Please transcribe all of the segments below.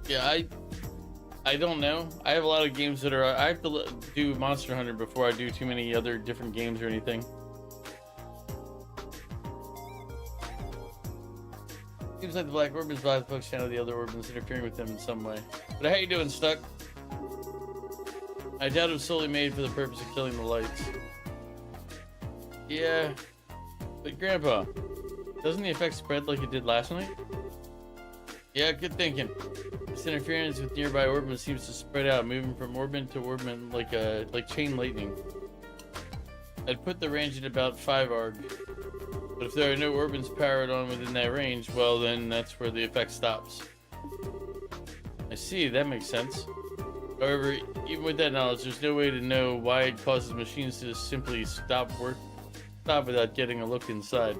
Yeah, I don't know. I have a lot of games that are. I have to do Monster Hunter before I do too many other different games or anything. Seems like the Black Orbins vibe folks down to the other Orbins, interfering with them in some way. But how you doing, Stuck? I doubt it was solely made for the purpose of killing the lights. Yeah, but Grandpa, doesn't the effect spread like it did last night? Yeah, good thinking. This interference with nearby orbits seems to spread out, moving from orbit to orbit like chain lightning. I'd put the range at about 5 arg. But if there are no orbits powered on within that range, well then that's where the effect stops. I see, that makes sense. However, even with that knowledge, there's no way to know why it causes machines to simply stop without getting a look inside.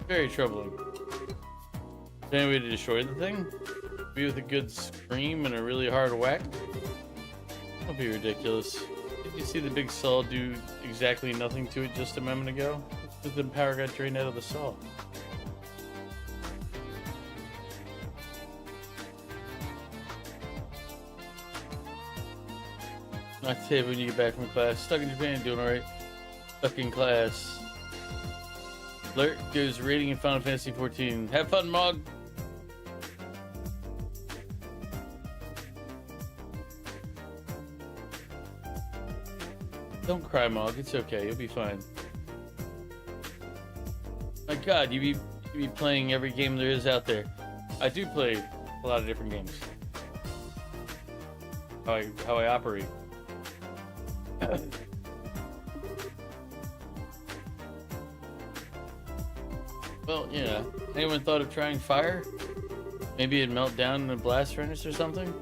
Very troubling. Is there any way to destroy the thing? Maybe with a good scream and a really hard whack? Don't be ridiculous. Did you see the big saw do exactly nothing to it just a moment ago? Because the power got drained out of the saw. Not today when you get back from class. Stuck in Japan, doing alright. Stuck in class. Alert goes rating in Final Fantasy 14. Have fun, Mog! Don't cry, Mog. It's okay. You'll be fine. My God, you be playing every game there is out there. I do play a lot of different games. How I operate. Well, yeah. Anyone thought of trying fire? Maybe it'd melt down in a blast furnace or something?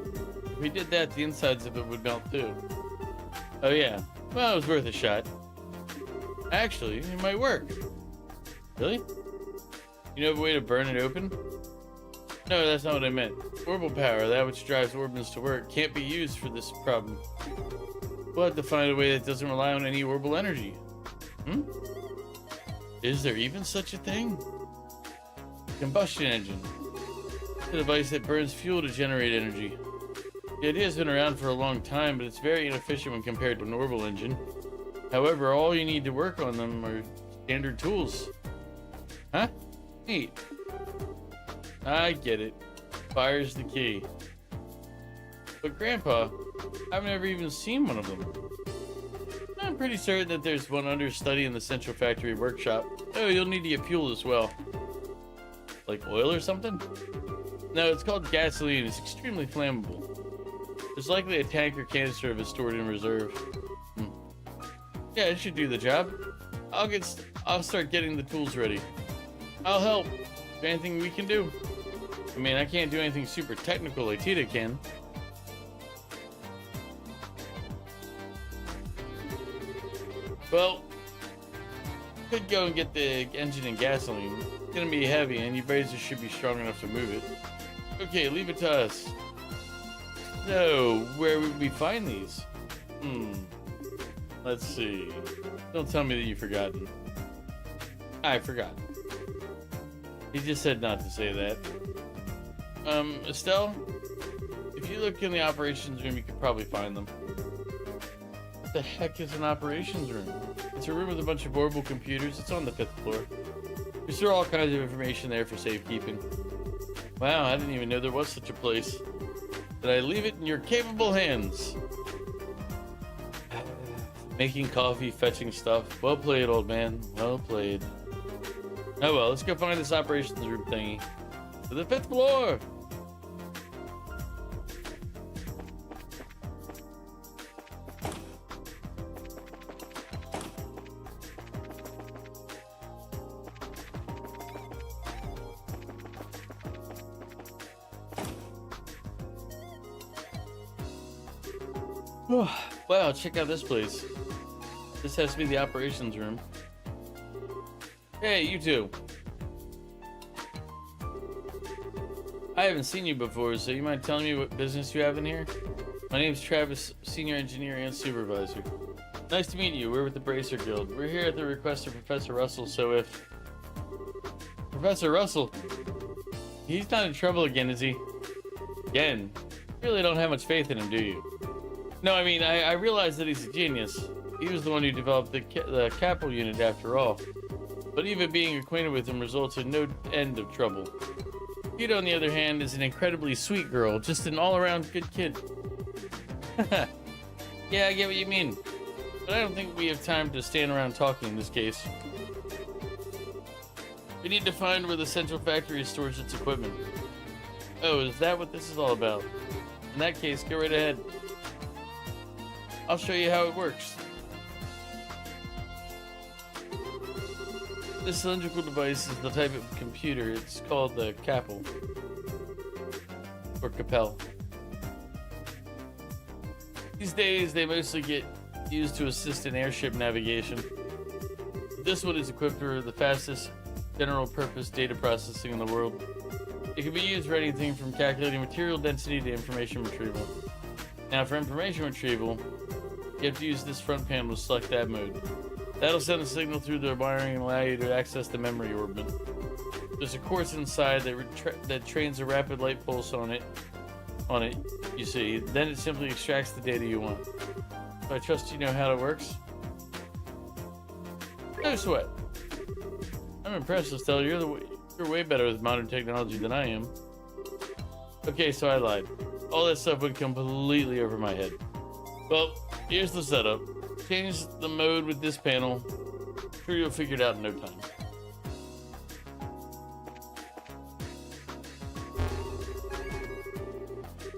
If we did that, the insides of it would melt too. Oh yeah. Well, it was worth a shot. Actually, it might work. Really? You know of a way to burn it open? No, that's not what I meant. Orbital power, that which drives orbits to work, can't be used for this problem. We'll have to find a way that doesn't rely on any orbital energy. Hmm? Is there even such a thing? Combustion engine. A device that burns fuel to generate energy. The idea has been around for a long time, but it's very inefficient when compared to an orbital engine. However, all you need to work on them are standard tools. Huh? Neat. I get it. Fire's the key. But Grandpa, I've never even seen one of them. I'm pretty certain that there's one understudy in the Central Factory workshop. Oh, you'll need to get fuel as well. Like oil or something? No, it's called gasoline. It's extremely flammable. There's likely a tank or canister of it stored in reserve. Yeah, it should do the job. I'll start getting the tools ready. I'll help. Is there anything we can do? I mean, I can't do anything super technical like Tita can. Well, could go and get the engine and gasoline. It's gonna be heavy, and you Brazers should be strong enough to move it. Okay, leave it to us. So, where would we find these? Let's see. Don't tell me that you've forgotten. I forgot. He just said not to say that. Estelle? If you look in the operations room, you could probably find them. What the heck is an operations room? It's a room with a bunch of orbital computers. It's on the 5th floor. We store all kinds of information there for safekeeping. Wow, I didn't even know there was such a place. Did I leave it in your capable hands? Making coffee, fetching stuff. Well played, old man. Well played. Oh well, let's go find this operations room thingy. To the 5th floor! Wow, check out this place. This has to be the operations room. Hey, you two. I haven't seen you before, so you mind telling me what business you have in here? My name's Travis, senior engineer and supervisor. Nice to meet you. We're with the Bracer Guild. We're here at the request of Professor Russell, so if... Professor Russell? He's not in trouble again, is he? Again, you really don't have much faith in him, do you? No, I mean, I realize that he's a genius. He was the one who developed the capital unit after all. But even being acquainted with him results in no end of trouble. Kid, on the other hand, is an incredibly sweet girl, just an all-around good kid. Yeah, I get what you mean. But I don't think we have time to stand around talking in this case. We need to find where the central factory stores its equipment. Oh, is that what this is all about? In that case, go right ahead. I'll show you how it works. This cylindrical device is the type of computer. It's called the Capel. Or Capel. These days, they mostly get used to assist in airship navigation. This one is equipped for the fastest general-purpose data processing in the world. It can be used for anything from calculating material density to information retrieval. Now, for information retrieval, you have to use this front panel to select that mode. That'll send a signal through the wiring and allow you to access the memory orbit. There's a course inside that trains a rapid light pulse on it, you see. Then it simply extracts the data you want. So I trust you know how it works? No sweat. I'm impressed, Estelle. You're way better with modern technology than I am. Okay, so I lied. All that stuff went completely over my head. Well, here's the setup. Change the mode with this panel. I'm sure you'll figure it out in no time.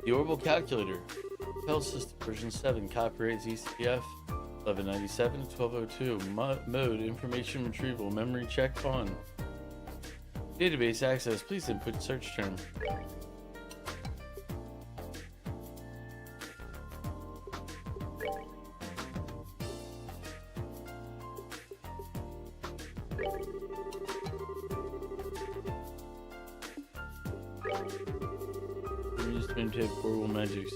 The Orbital Calculator. Health System version 7. Copyright ZCF 1197-1202. Mode Information Retrieval. Memory check on. Database access. Please input search term. Use to imitate horrible magics.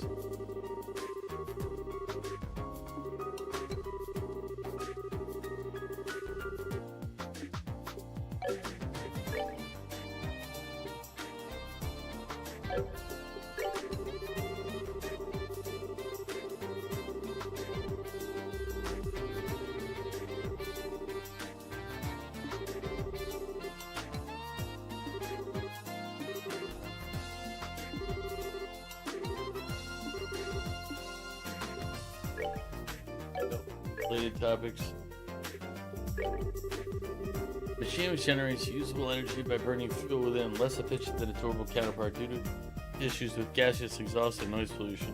Related topics. Machine which generates usable energy by burning fuel within, less efficient than its orbital counterpart due to issues with gaseous exhaust and noise pollution.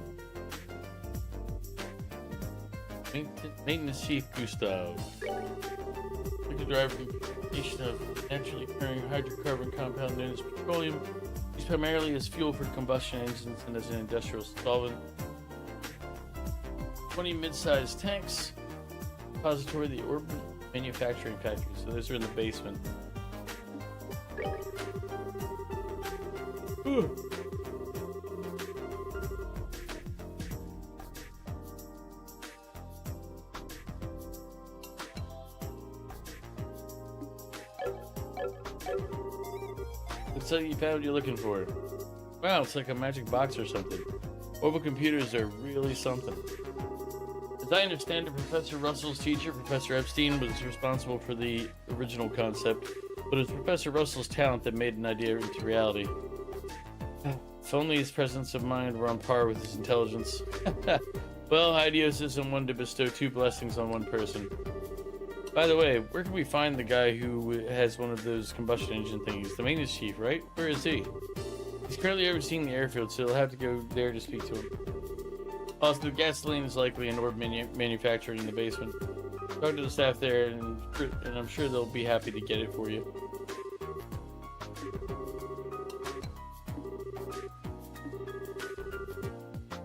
Maintenance Chief Gustav. We could drive from creation of naturally occurring hydrocarbon compound known as petroleum, used primarily as fuel for combustion engines and as an industrial solvent. 20 mid-sized tanks. Repository of the Orbital Manufacturing Factory. So those are in the basement. Looks like you found what you're looking for. Wow, it's like a magic box or something. Orbital computers are really something. As I understand it, Professor Russell's teacher, Professor Epstein, was responsible for the original concept, but it was Professor Russell's talent that made an idea into reality. If only his presence of mind were on par with his intelligence. Well, Idios isn't one to bestow two blessings on one person. By the way, where can we find the guy who has one of those combustion engine thingies? The maintenance chief, right? Where is he? He's currently overseeing the airfield, so he'll have to go there to speak to him. Also, the gasoline is likely in orb manufacturing in the basement. Talk to the staff there, and I'm sure they'll be happy to get it for you.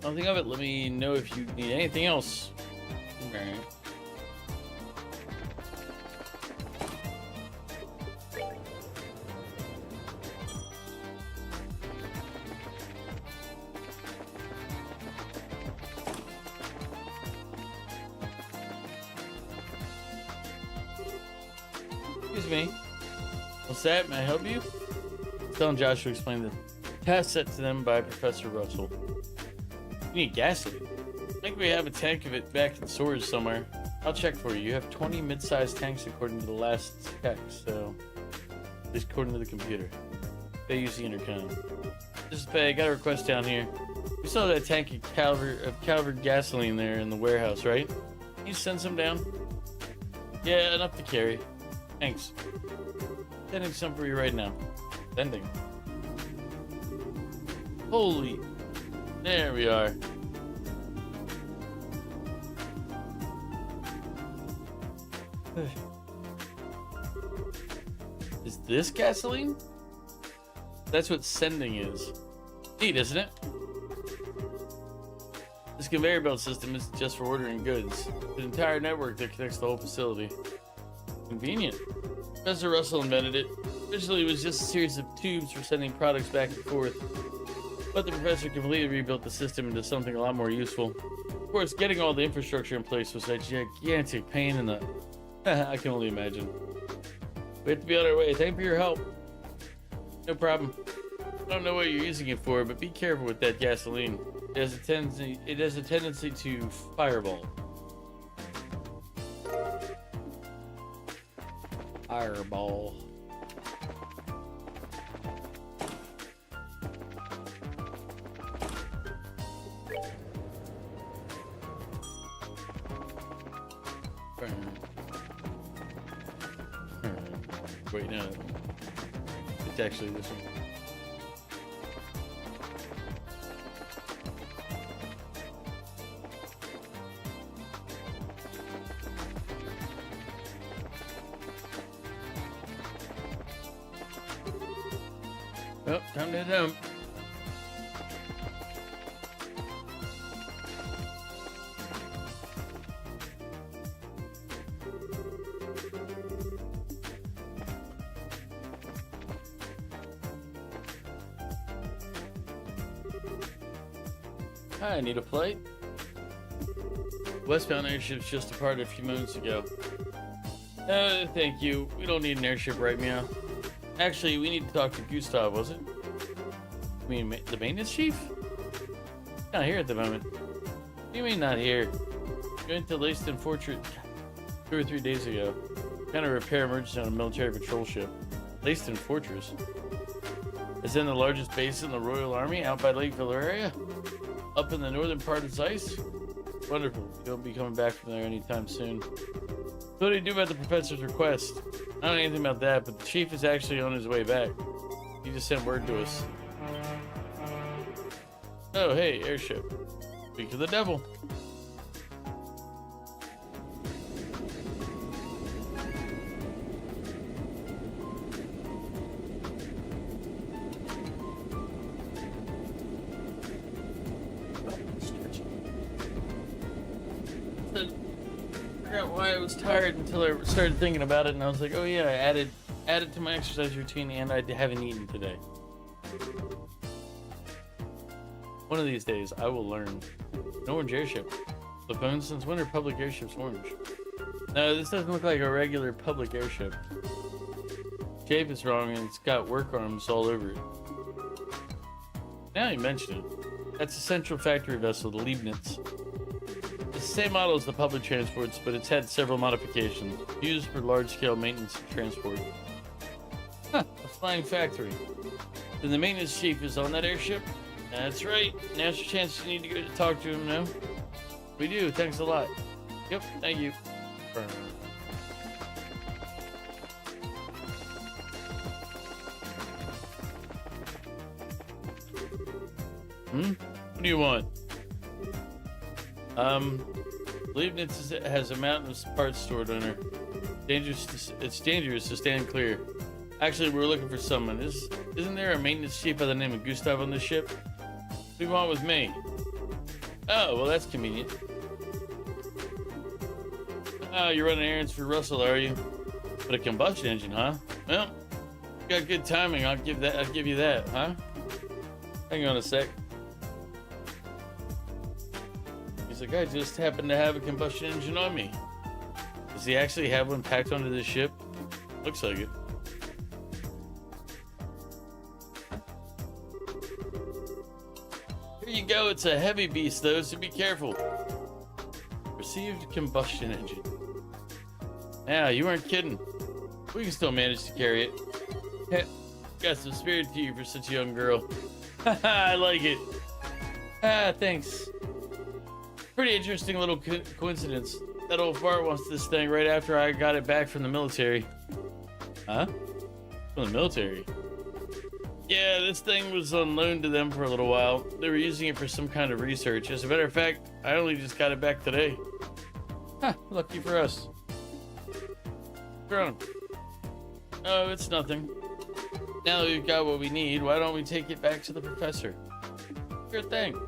I'll think of it. Let me know if you need anything else. Alright. Excuse me. What's that? May I help you? Telling Josh to explain the Pass that to them by Professor Russell. You need gasoline. I think we have a tank of it back in storage somewhere. I'll check for you. You have 20 mid-sized tanks according to the last check, so... at least according to the computer. They use the intercom. This is Bay. I got a request down here. We saw that tank of Calvert gasoline there in the warehouse, right? Can you send some down? Yeah, enough to carry. Thanks. Sending some for you right now. Sending. Holy. There we are. Is this gasoline? That's what sending is. Neat, isn't it? This conveyor belt system isn't just for ordering goods. It's an entire network that connects the whole facility. Convenient. Professor Russell invented it. Originally, it was just a series of tubes for sending products back and forth. But the professor completely rebuilt the system into something a lot more useful. Of course, getting all the infrastructure in place was a gigantic pain in the... I can only imagine. We have to be on our way. Thank you for your help. No problem. I don't know what you're using it for, but be careful with that gasoline. It has a tendency to fireball. Fireball. Wait, no. It's actually this one. Well, time to dump. I need a plate. Westbound airship's just departed a few moments ago. Thank you. We don't need an airship right now. Actually, we need to talk to Gustav, was it? You mean the maintenance chief? Not here at the moment. What do you mean not here? We went to Leyston Fortress 2 or 3 days ago. Kind of repair emergency on a military patrol ship. Leyston Fortress? Is in the largest base in the Royal Army out by Lake Valeria? Up in the northern part of Zeiss? Wonderful. You'll be coming back from there anytime soon. What do you do about the professor's request? I don't know anything about that, but the chief is actually on his way back. He just sent word to us. Oh, hey, airship. Speak to the devil. Why I was tired until I started thinking about it, and I was like, oh yeah, I added to my exercise routine, and I haven't eaten today. One of these days, I will learn. An orange airship. Lacone, since when are public airships orange? No, this doesn't look like a regular public airship. Shape is wrong, and it's got work arms all over it. Now you mention it. That's a central factory vessel, the Leibniz. It's the same model as the public transports, but it's had several modifications, used for large-scale maintenance and transport. Huh, a flying factory. Then the maintenance chief is on that airship? That's right. Now's your chance. You need to go to talk to him now. We do. Thanks a lot. Yep, thank you. What do you want? Leibniz has a mountain of parts stored on her. It's dangerous to stand clear. Actually, we're looking for someone. Isn't there a maintenance chief by the name of Gustav on this ship? What do you want with me? Oh, well, that's convenient. Oh, you're running errands for Russell, are you? But a combustion engine, huh? Well, you got good timing. I'll give you that, huh? Hang on a sec. He's like, I just happen to have a combustion engine on me. Does he actually have one packed onto this ship? Looks like it. you go, it's a heavy beast though, so be careful. Received combustion engine. Yeah, you weren't kidding. We can still manage to carry it. Heh, got some spirit to you for such a young girl. Haha, I like it. Ah, thanks. Pretty interesting little coincidence. That old fart wants this thing right after I got it back from the military. Huh? From the military? Yeah, this thing was on loan to them for a little while. They were using it for some kind of research. As a matter of fact, I only just got it back today. Huh, lucky for us. Grown. Oh, it's nothing. Now that we've got what we need, why don't we take it back to the professor? Sure thing.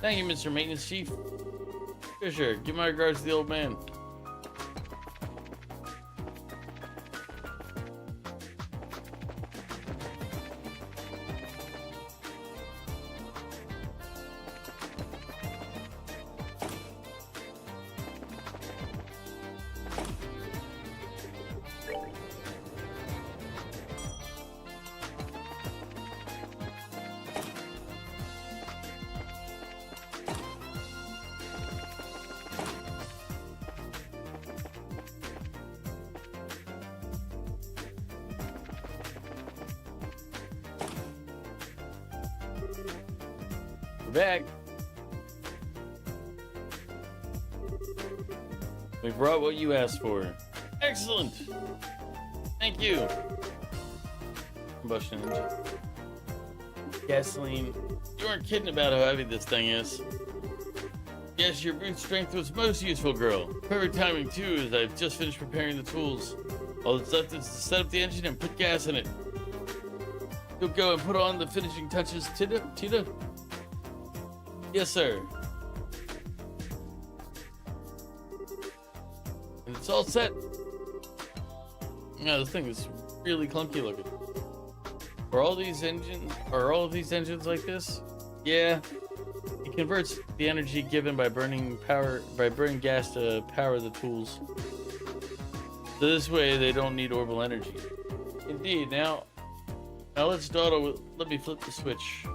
Thank you, Mr. Maintenance Chief. Sure. Give my regards to the old man. We're back. We brought what you asked for. Excellent. Thank you. Combustion engine. Gasoline. You weren't kidding about how heavy this thing is. Yes, your brute strength was most useful, girl. Perfect timing, too, as I've just finished preparing the tools. All that's left is to set up the engine and put gas in it. You'll go and put on the finishing touches, Tita? Yes, sir. And it's all set. Yeah, this thing is really clunky looking. Are all of these engines like this? Yeah. It converts the energy given by burning gas to power the tools. So this way they don't need orbital energy. Indeed. Now let's let me flip the switch.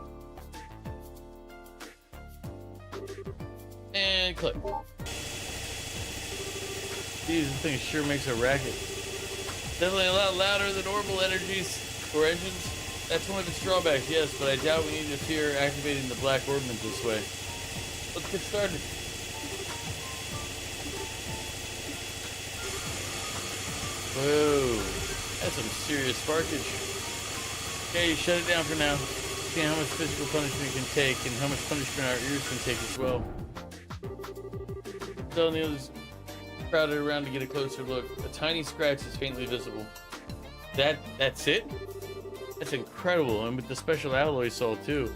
And click. Geez, this thing sure makes a racket. Definitely a lot louder than orbital energies or engines. That's one of its drawbacks, yes, but I doubt we need to fear activating the black ordnance this way. Let's get started. Whoa, that's some serious sparkage. Okay, shut it down for now. See how much physical punishment we can take and how much punishment our ears can take as well. So the others crowded around to get a closer look. A tiny scratch is faintly visible. That's it? That's incredible, and with the special alloy salt too.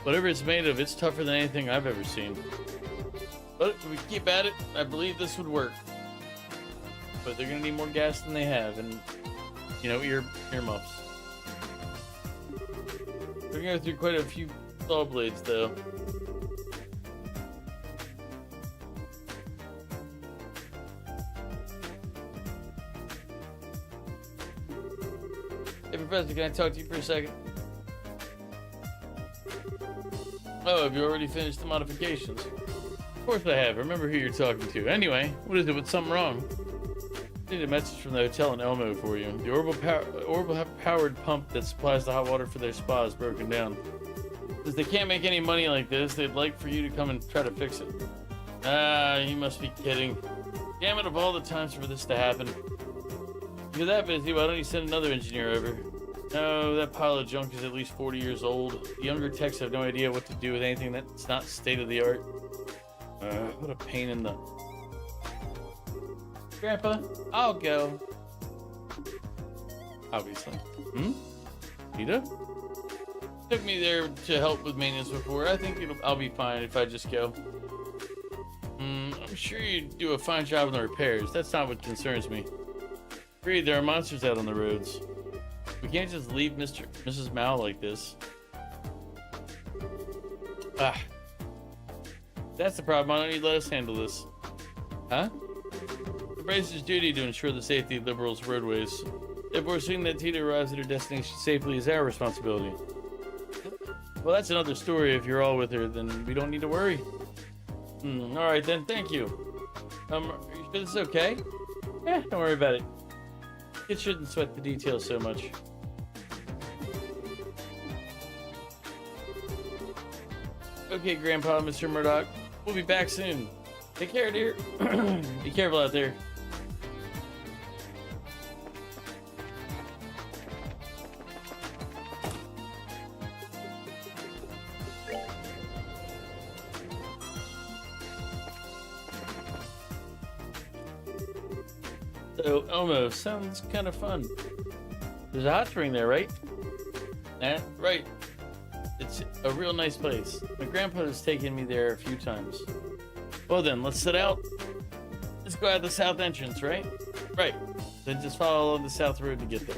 Whatever it's made of, it's tougher than anything I've ever seen. But if we keep at it, I believe this would work. But they're gonna need more gas than they have, and you know, earmuffs. We're gonna go through quite a few saw blades though. Hey, Professor, can I talk to you for a second? Oh, have you already finished the modifications? Of course I have. Remember who you're talking to. Anyway, what is it? What's something wrong? I need a message from the hotel in Elmo for you. The orbital-powered pump that supplies the hot water for their spa is broken down. Since they can't make any money like this, they'd like for you to come and try to fix it. Ah, you must be kidding. Damn it, of all the times for this to happen. If you're that busy, why don't you send another engineer over? No, that pile of junk is at least 40 years old. The younger techs have no idea what to do with anything that's not state-of-the-art. What a pain in the... Grandpa, I'll go. Obviously. Tita? Took me there to help with maintenance before. I think I'll be fine if I just go. I'm sure you do a fine job on the repairs. That's not what concerns me. Agreed, there are monsters out on the roads. We can't just leave Mrs. Mao like this. That's the problem. Why don't you let us handle this? Huh? The Bracer's duty to ensure the safety of Liberal's roadways. Therefore, seeing that Tita arrives at her destination safely is our responsibility. Well, that's another story. If you're all with her, then we don't need to worry. All right then, thank you. Are you sure this is okay? Yeah, don't worry about it. It shouldn't sweat the details so much. Okay, Grandpa, Mr. Murdoch. We'll be back soon. Take care, dear. Be careful out there. So, Elmo, sounds kind of fun. There's a hot spring there, right? Right. It's a real nice place. My grandpa has taken me there a few times. Well then, let's set out. Let's go out the south entrance, right? Right. Then just follow along the south road to get there.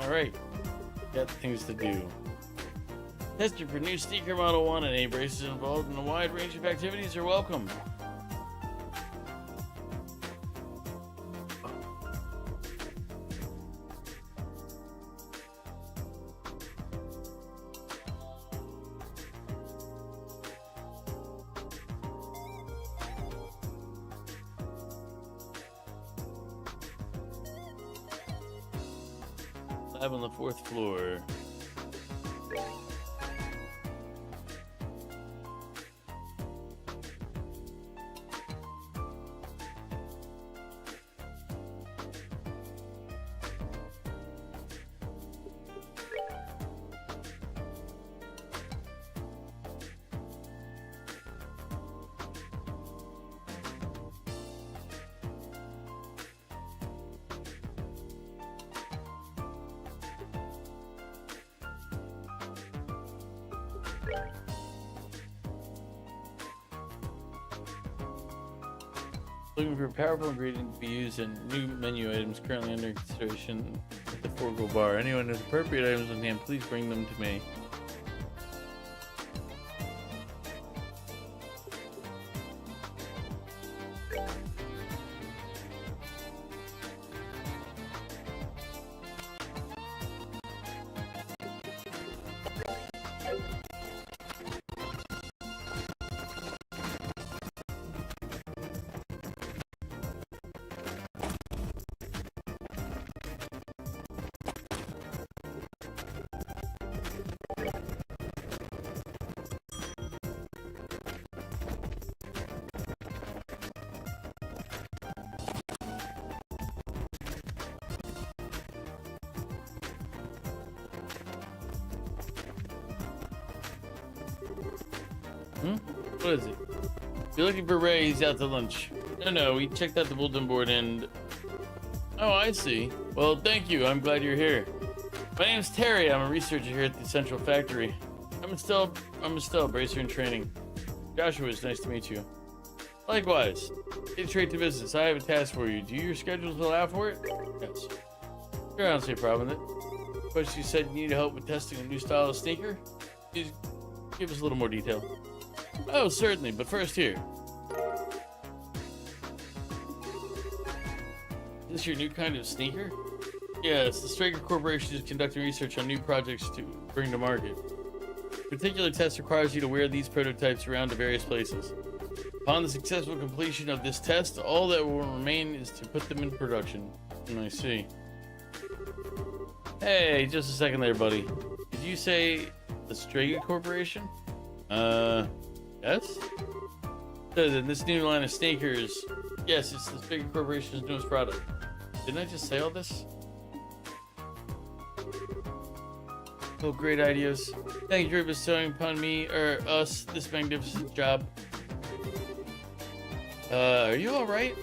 Alright. Got things to do. Tester for new sneaker model 1 and A-braces involved in a wide range of activities are welcome. Lab on the 4th floor. Looking for a powerful ingredient to be used in new menu items currently under consideration at the Forgo bar. Anyone with appropriate items on hand, please bring them to me. What is it? You're looking for Ray, he's out to lunch. No, we checked out the bulletin board and... Oh, I see. Well, thank you, I'm glad you're here. My name's Terry, I'm a researcher here at the Central Factory. I'm Estelle, bracer in training. Joshua, it's nice to meet you. Likewise. Get straight to business, I have a task for you. Do your schedules allow for it? Yes. Sure, I don't see a problem with it. But you said you need help with testing a new style of sneaker? Please give us a little more detail. Oh, certainly, but first here. Is this your new kind of sneaker? Yes, the Straker Corporation is conducting research on new projects to bring to market. A particular test requires you to wear these prototypes around to various places. Upon the successful completion of this test, all that will remain is to put them in production. I see. Hey, just a second there, buddy. Did you say the Straker Corporation? Yes? So then this new line of sneakers, yes, it's the Straker Corporation's newest product. Didn't I just say all this? Oh, great ideas. Thank you for bestowing upon me, or us, this magnificent job. Are you alright?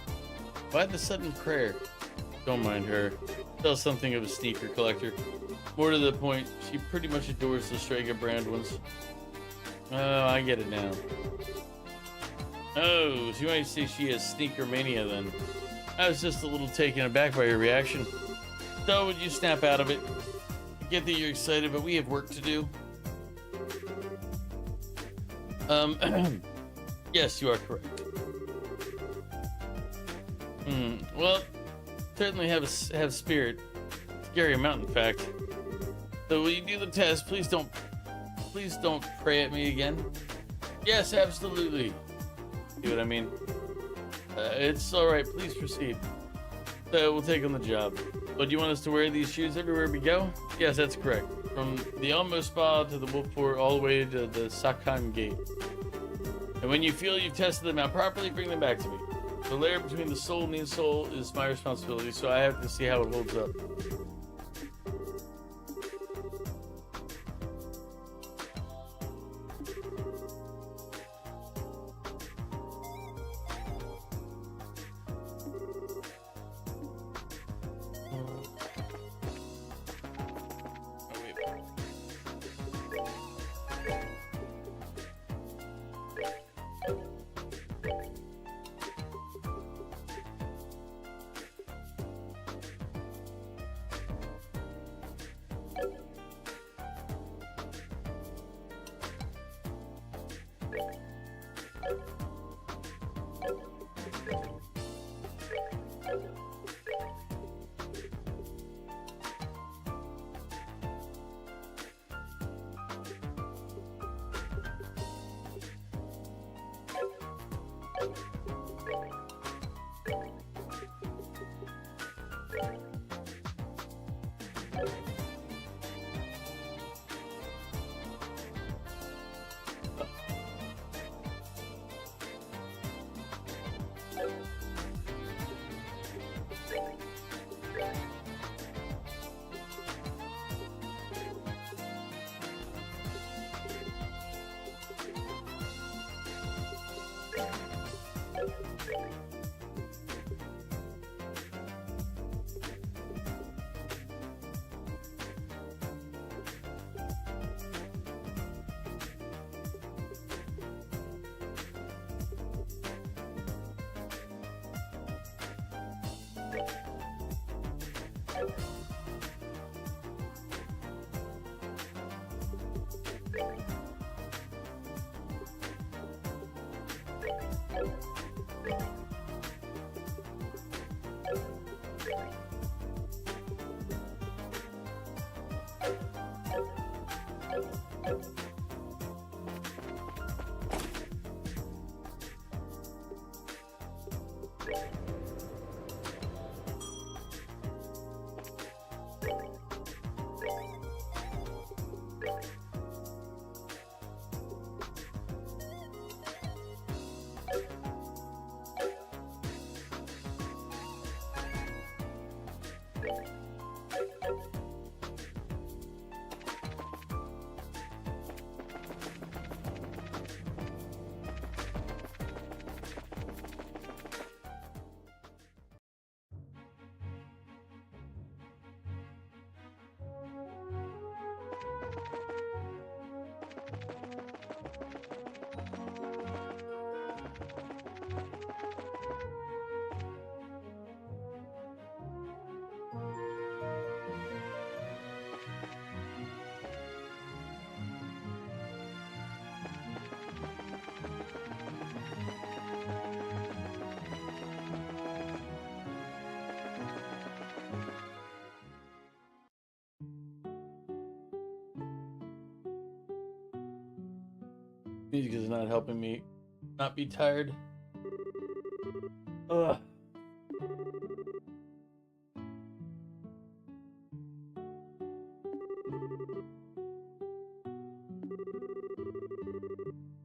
Why the sudden prayer? Don't mind her. Still something of a sneaker collector. More to the point, she pretty much adores the Straker brand ones. Oh, I get it now. Oh, so you might say she has sneaker mania then. I was just a little taken aback by your reaction. So would you snap out of it? I get that you're excited, but we have work to do. Yes, you are correct. Well, certainly have spirit. Scary amount, in fact. So when you do the test, please don't pray at me again. Yes, absolutely. See what I mean? It's all right. Please proceed. So we'll take on the job. But you want us to wear these shoes everywhere we go? Yes, that's correct. From the Elmo Spa to the Wolfport, all the way to the Sakan Gate. And when you feel you've tested them out properly, bring them back to me. The layer between the sole and the insole is my responsibility, so I have to see how it holds up. Music is not helping me not be tired. Ugh.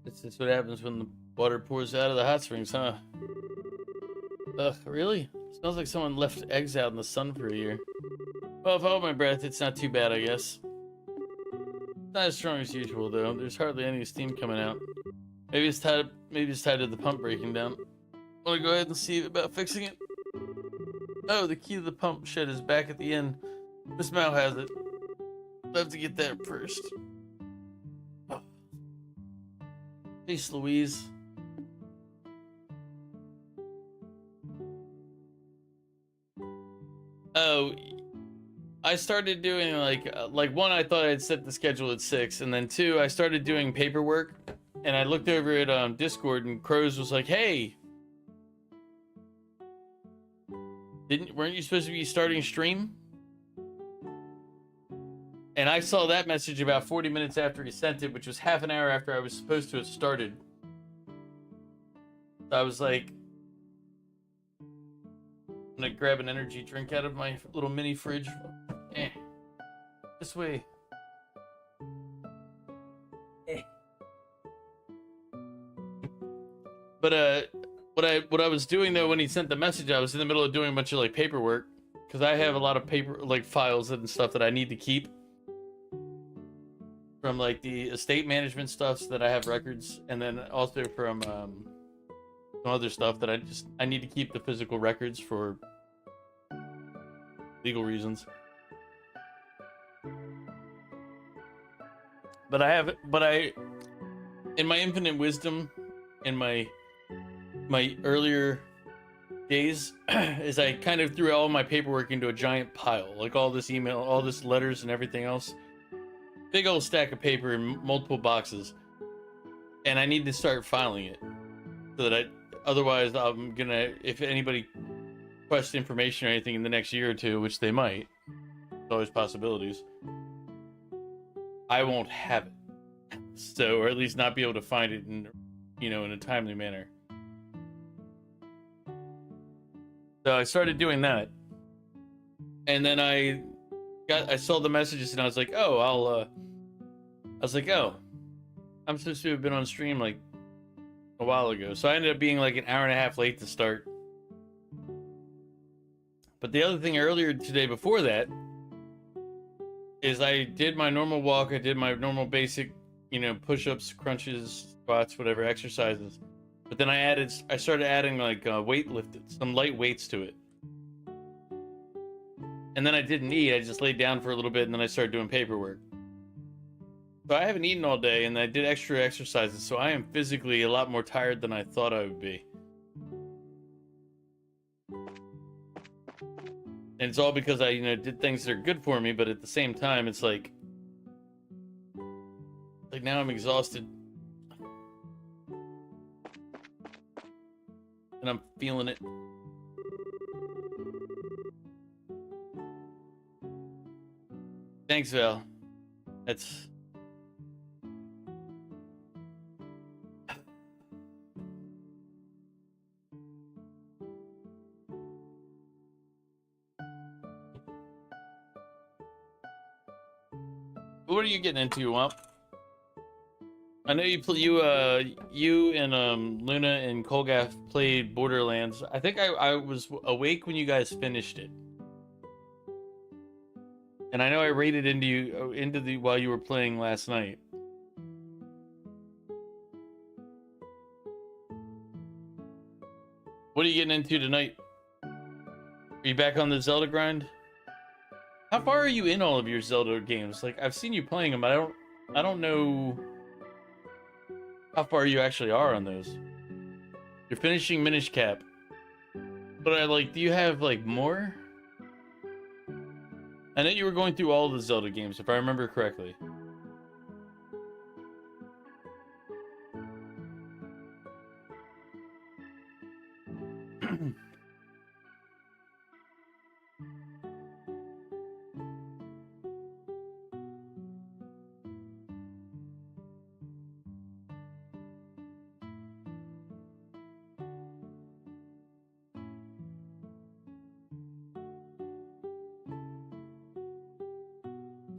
This is what happens when the water pours out of the hot springs, huh? Ugh, really? Smells like someone left eggs out in the sun for a year. Well, if I hold my breath, it's not too bad, I guess. Not as strong as usual, though. There's hardly any steam coming out. Maybe it's tied to the pump breaking down. Want to go ahead and see about fixing it? Oh, the key to the pump shed is back at the end. Miss Mao has it. I'll have to get that first. Oh. Peace, Louise. Oh, I started doing like one, I thought I'd set the schedule at 6, and then 2, I started doing paperwork, and I looked over at Discord, and Crows was like, "Hey, weren't you supposed to be starting stream? And I saw that message about 40 minutes after he sent it, which was half an hour after I was supposed to have started. So I was like, I'm gonna grab an energy drink out of my little mini fridge. This way. But what I was doing though when he sent the message, I was in the middle of doing a bunch of like paperwork because I have a lot of paper like files and stuff that I need to keep from like the estate management stuff so that I have records, and then also from some other stuff that I need to keep the physical records for legal reasons. But in my infinite wisdom, in my earlier days, is I kind of threw all my paperwork into a giant pile, like all this email, all this letters and everything else. Big old stack of paper in multiple boxes. And I need to start filing it so that otherwise I'm gonna, if anybody requests information or anything in the next year or two, which they might, there's always possibilities, I won't have it. So, or at least not be able to find it in, in a timely manner. So I started doing that. And then I saw the messages and I was like, oh, I'm supposed to have been on stream like a while ago. So I ended up being like an hour and a half late to start. But the other thing earlier today before that is I did my normal walk. I did my normal basic, push-ups, crunches, squats, whatever exercises. But then I started adding like some light weights to it. And then I didn't eat. I just laid down for a little bit and then I started doing paperwork. So I haven't eaten all day and I did extra exercises. So I am physically a lot more tired than I thought I would be. And it's all because I, did things that are good for me, but at the same time, it's like now I'm exhausted. And I'm feeling it. Thanks, Val. That's... What are you getting into, Wump? I know you and Luna and Kolgath played Borderlands. I think I was awake when you guys finished it. And I know I raided into the while you were playing last night. What are you getting into tonight? Are you back on the Zelda grind? How far are you in all of your Zelda games? Like, I've seen you playing them, but I don't know how far you actually are on those. You're finishing Minish Cap. But do you have like more? I know you were going through all the Zelda games, if I remember correctly.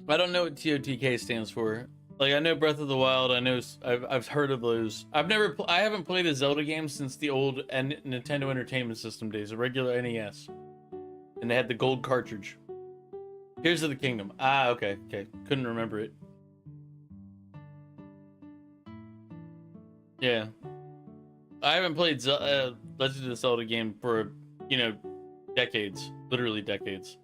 I don't know what TOTK stands for. Like, I know Breath of the Wild. I know I've heard of those. I haven't played a Zelda game since the old Nintendo Entertainment System days, a regular NES, and they had the gold cartridge. Tears of the Kingdom. Ah, okay. Couldn't remember it. Yeah, I haven't played Legend of the Zelda game for decades, literally decades.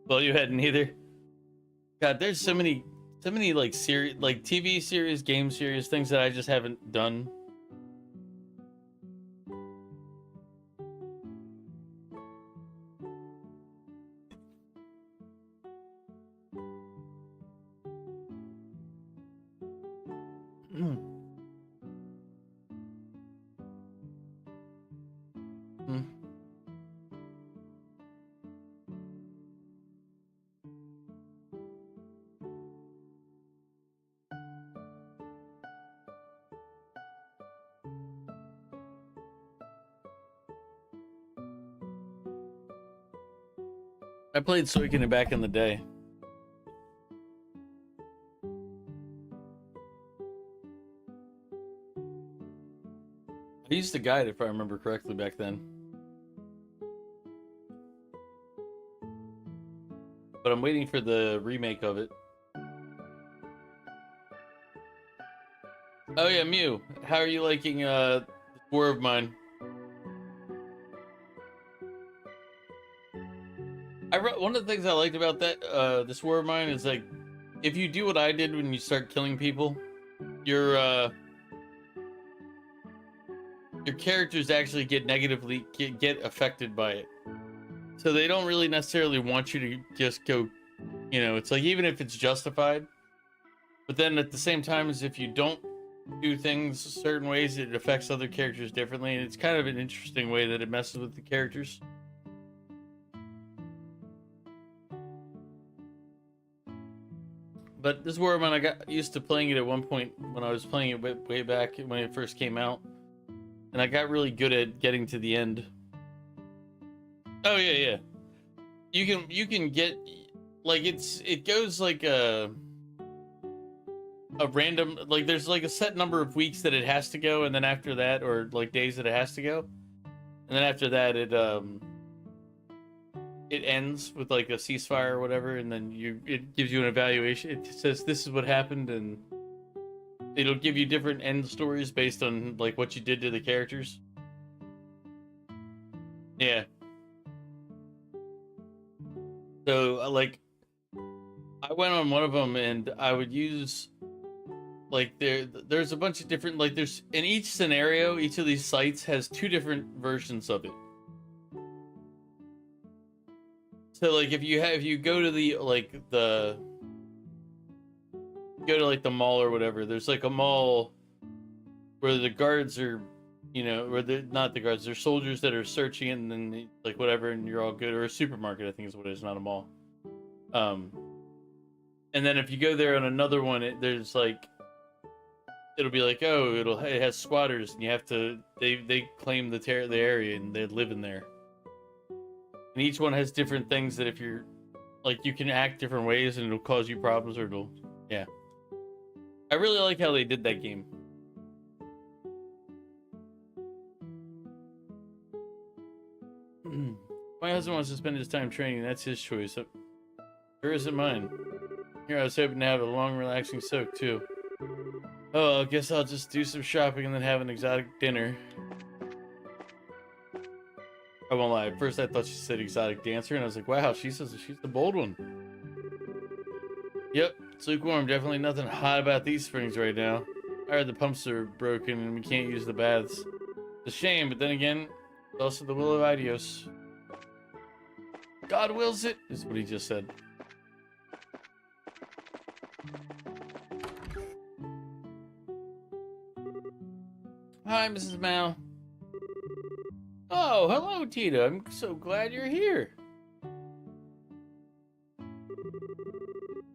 Well, you hadn't either. God, there's so many like series, like TV series, game series, things that I just haven't done. Hmm. I played Suikoden back in the day. I used the guide if I remember correctly back then. But I'm waiting for the remake of it. Oh yeah, Mew. How are you liking War of Mine? One of the things I liked about that this War of Mine is like if you do what I did when you start killing people, your characters actually get negatively get affected by it. So they don't really necessarily want you to just go, you know, it's like even if it's justified, but then at the same time as if you don't do things certain ways, it affects other characters differently, and it's kind of an interesting way that it messes with the characters. But this War of Mine, I got used to playing it at one point when I was playing it way back when it first came out, and I got really good at getting to the end. Oh yeah. You can get like it goes like a random, like there's like a set number of weeks that it has to go, and then after that, or like days that it has to go, and then after that it ends with like a ceasefire or whatever, and then it gives you an evaluation. It says this is what happened, and it'll give you different end stories based on like what you did to the characters. Yeah. So like I went on one of them, and I would use like there's a bunch of different, like there's in each scenario, each of these sites has two different versions of it. So like if you go to the go to like the mall or whatever, there's like a mall where the guards are, you know, where they're not the guards, they're soldiers that are searching it, and then like whatever, and you're all good. Or a supermarket, I think is what it is, not a mall. And then if you go there on another one, there's like it'll be like, oh, it has squatters, and you have to they claim the area, and they live in there. And each one has different things that if you're like, you can act different ways, and it'll cause you problems, or it'll, yeah. I really like how they did that game. My husband wants to spend his time training. That's his choice. Sure isn't mine. Here, I was hoping to have a long, relaxing soak, too. Oh, I guess I'll just do some shopping and then have an exotic dinner. I won't lie. At first, I thought she said exotic dancer, and I was like, wow, she's the bold one. Yep, it's lukewarm. Definitely nothing hot about these springs right now. I heard the pumps are broken, and we can't use the baths. It's a shame, but then again, it's also the will of Adios. God wills it, is what he just said. Hi, Mrs. Mao. Oh, hello, Tita. I'm so glad you're here.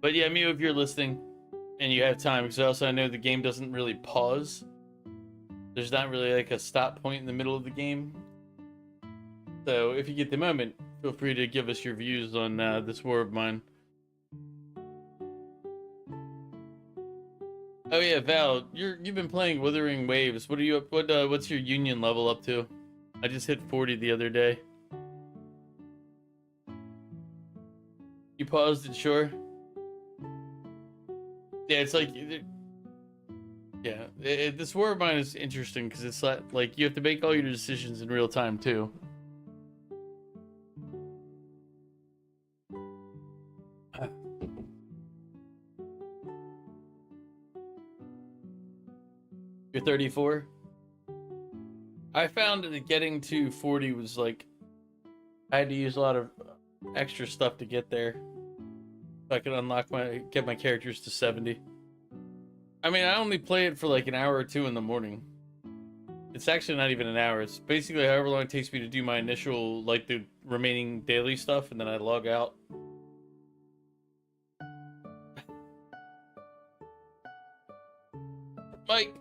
But yeah, Mew, if you're listening and you have time, because also I know the game doesn't really pause. There's not really like a stop point in the middle of the game. So if you get the moment, feel free to give us your views on this War of Mine. Oh yeah, Val, you've been playing Wuthering Waves. What are you up? What's your union level up to? I just hit 40 the other day. You paused it, sure? Yeah, it's like, yeah, this War of Mine is interesting because it's like you have to make all your decisions in real time too. You're 34? I found that getting to 40 was like, I had to use a lot of extra stuff to get there. So I could get my characters to 70. I mean, I only play it for like an hour or two in the morning. It's actually not even an hour. It's basically however long it takes me to do my initial, like the remaining daily stuff, and then I log out. Mike,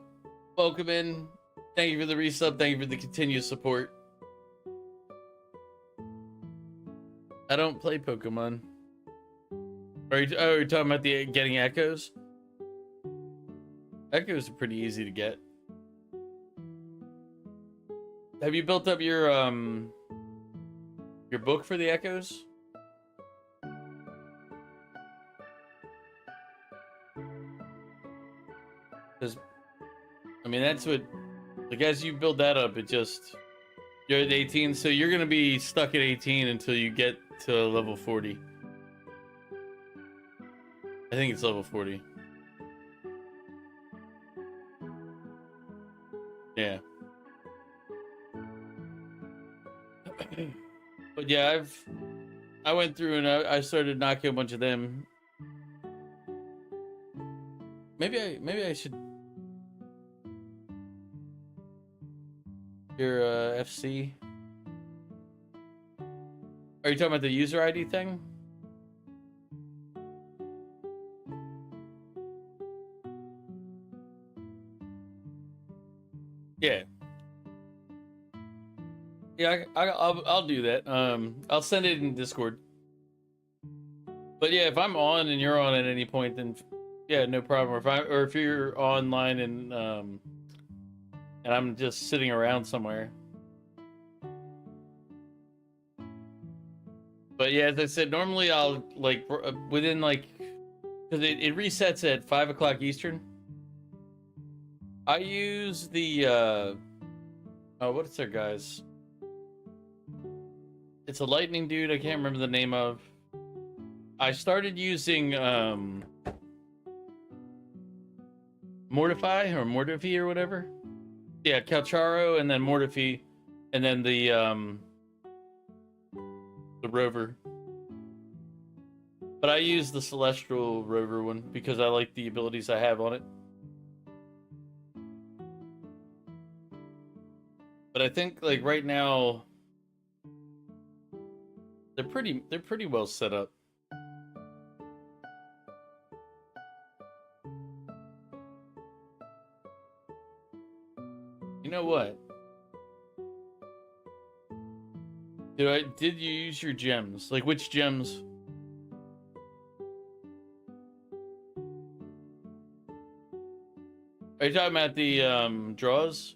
welcome in. Thank you for the resub. Thank you for the continued support. I don't play Pokemon. You're talking about the getting echoes? Echoes are pretty easy to get. Have you built up your book for the echoes? Because I mean that's what, like, as you build that up, it just, you're at 18, so you're gonna be stuck at 18 until you get to level 40. I think it's level 40. Yeah. But yeah, I went through and I started knocking a bunch of them. Maybe I should. Your FC. Are you talking about the user ID thing? Yeah. Yeah, I'll do that. I'll send it in Discord. But yeah, if I'm on and you're on at any point, then yeah, no problem. Or if you're online and I'm just sitting around somewhere. But yeah, as I said, normally I'll like within like, because it resets at 5 o'clock Eastern. I use the oh, what's their guys? It's a lightning dude. I can't remember the name of. I started using Mortify or Mortify or whatever. Yeah, Calcharo and then Mortify, and then the Rover. But I use the Celestial Rover one because I like the abilities I have on it. But I think like right now they're pretty well set up. You know what? Did you use your gems? Like which gems? Are you talking about the draws?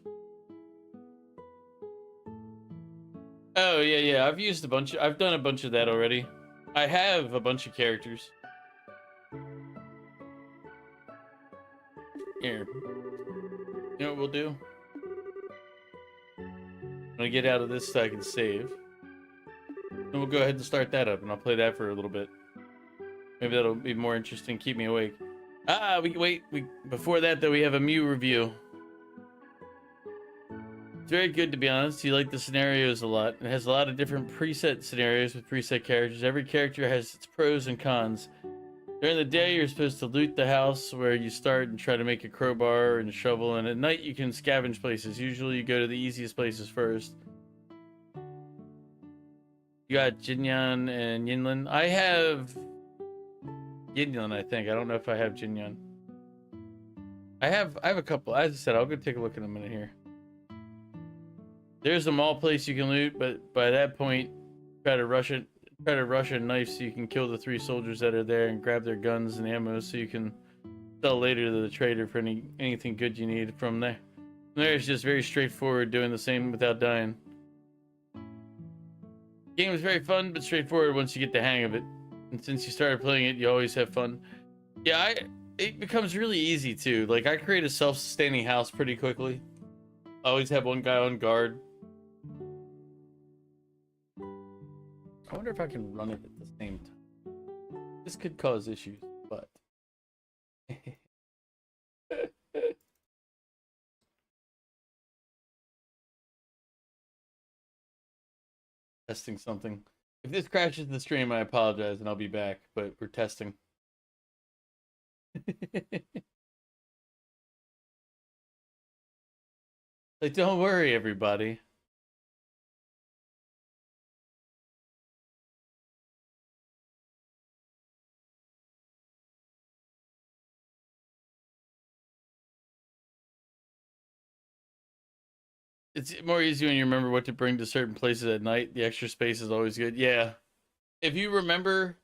Oh yeah, I've used a bunch. I've done a bunch of that already. I have a bunch of characters. Here. You know what we'll do? I'm gonna get out of this so I can save. And we'll go ahead and start that up, and I'll play that for a little bit. Maybe that'll be more interesting, keep me awake. Before that though, we have a Mew review. It's very good, to be honest. You like the scenarios a lot. It has a lot of different preset scenarios with preset characters. Every character has its pros and cons. During the day, you're supposed to loot the house where you start and try to make a crowbar and a shovel, and at night you can scavenge places. Usually you go to the easiest places first. You got Jinyan and Yinlin. I have Yinlin, I think. I don't know if I have Jinyan. I have a couple. As I said, I'll go take a look in a minute here. There's a mall place you can loot, but by that point, try to rush a knife so you can kill the 3 soldiers that are there and grab their guns and ammo so you can sell later to the trader for anything good you need from there. From there, it's just very straightforward, doing the same without dying. The game is very fun, but straightforward once you get the hang of it. And since you started playing it, you always have fun. Yeah, it becomes really easy too. Like, I create a self-sustaining house pretty quickly. I always have one guy on guard. I wonder if I can run it at the same time. This could cause issues, but... Testing something. If this crashes the stream, I apologize and I'll be back, but we're testing. Like, don't worry, everybody. It's more easy when you remember what to bring to certain places at night. The extra space is always good. Yeah. If you remember,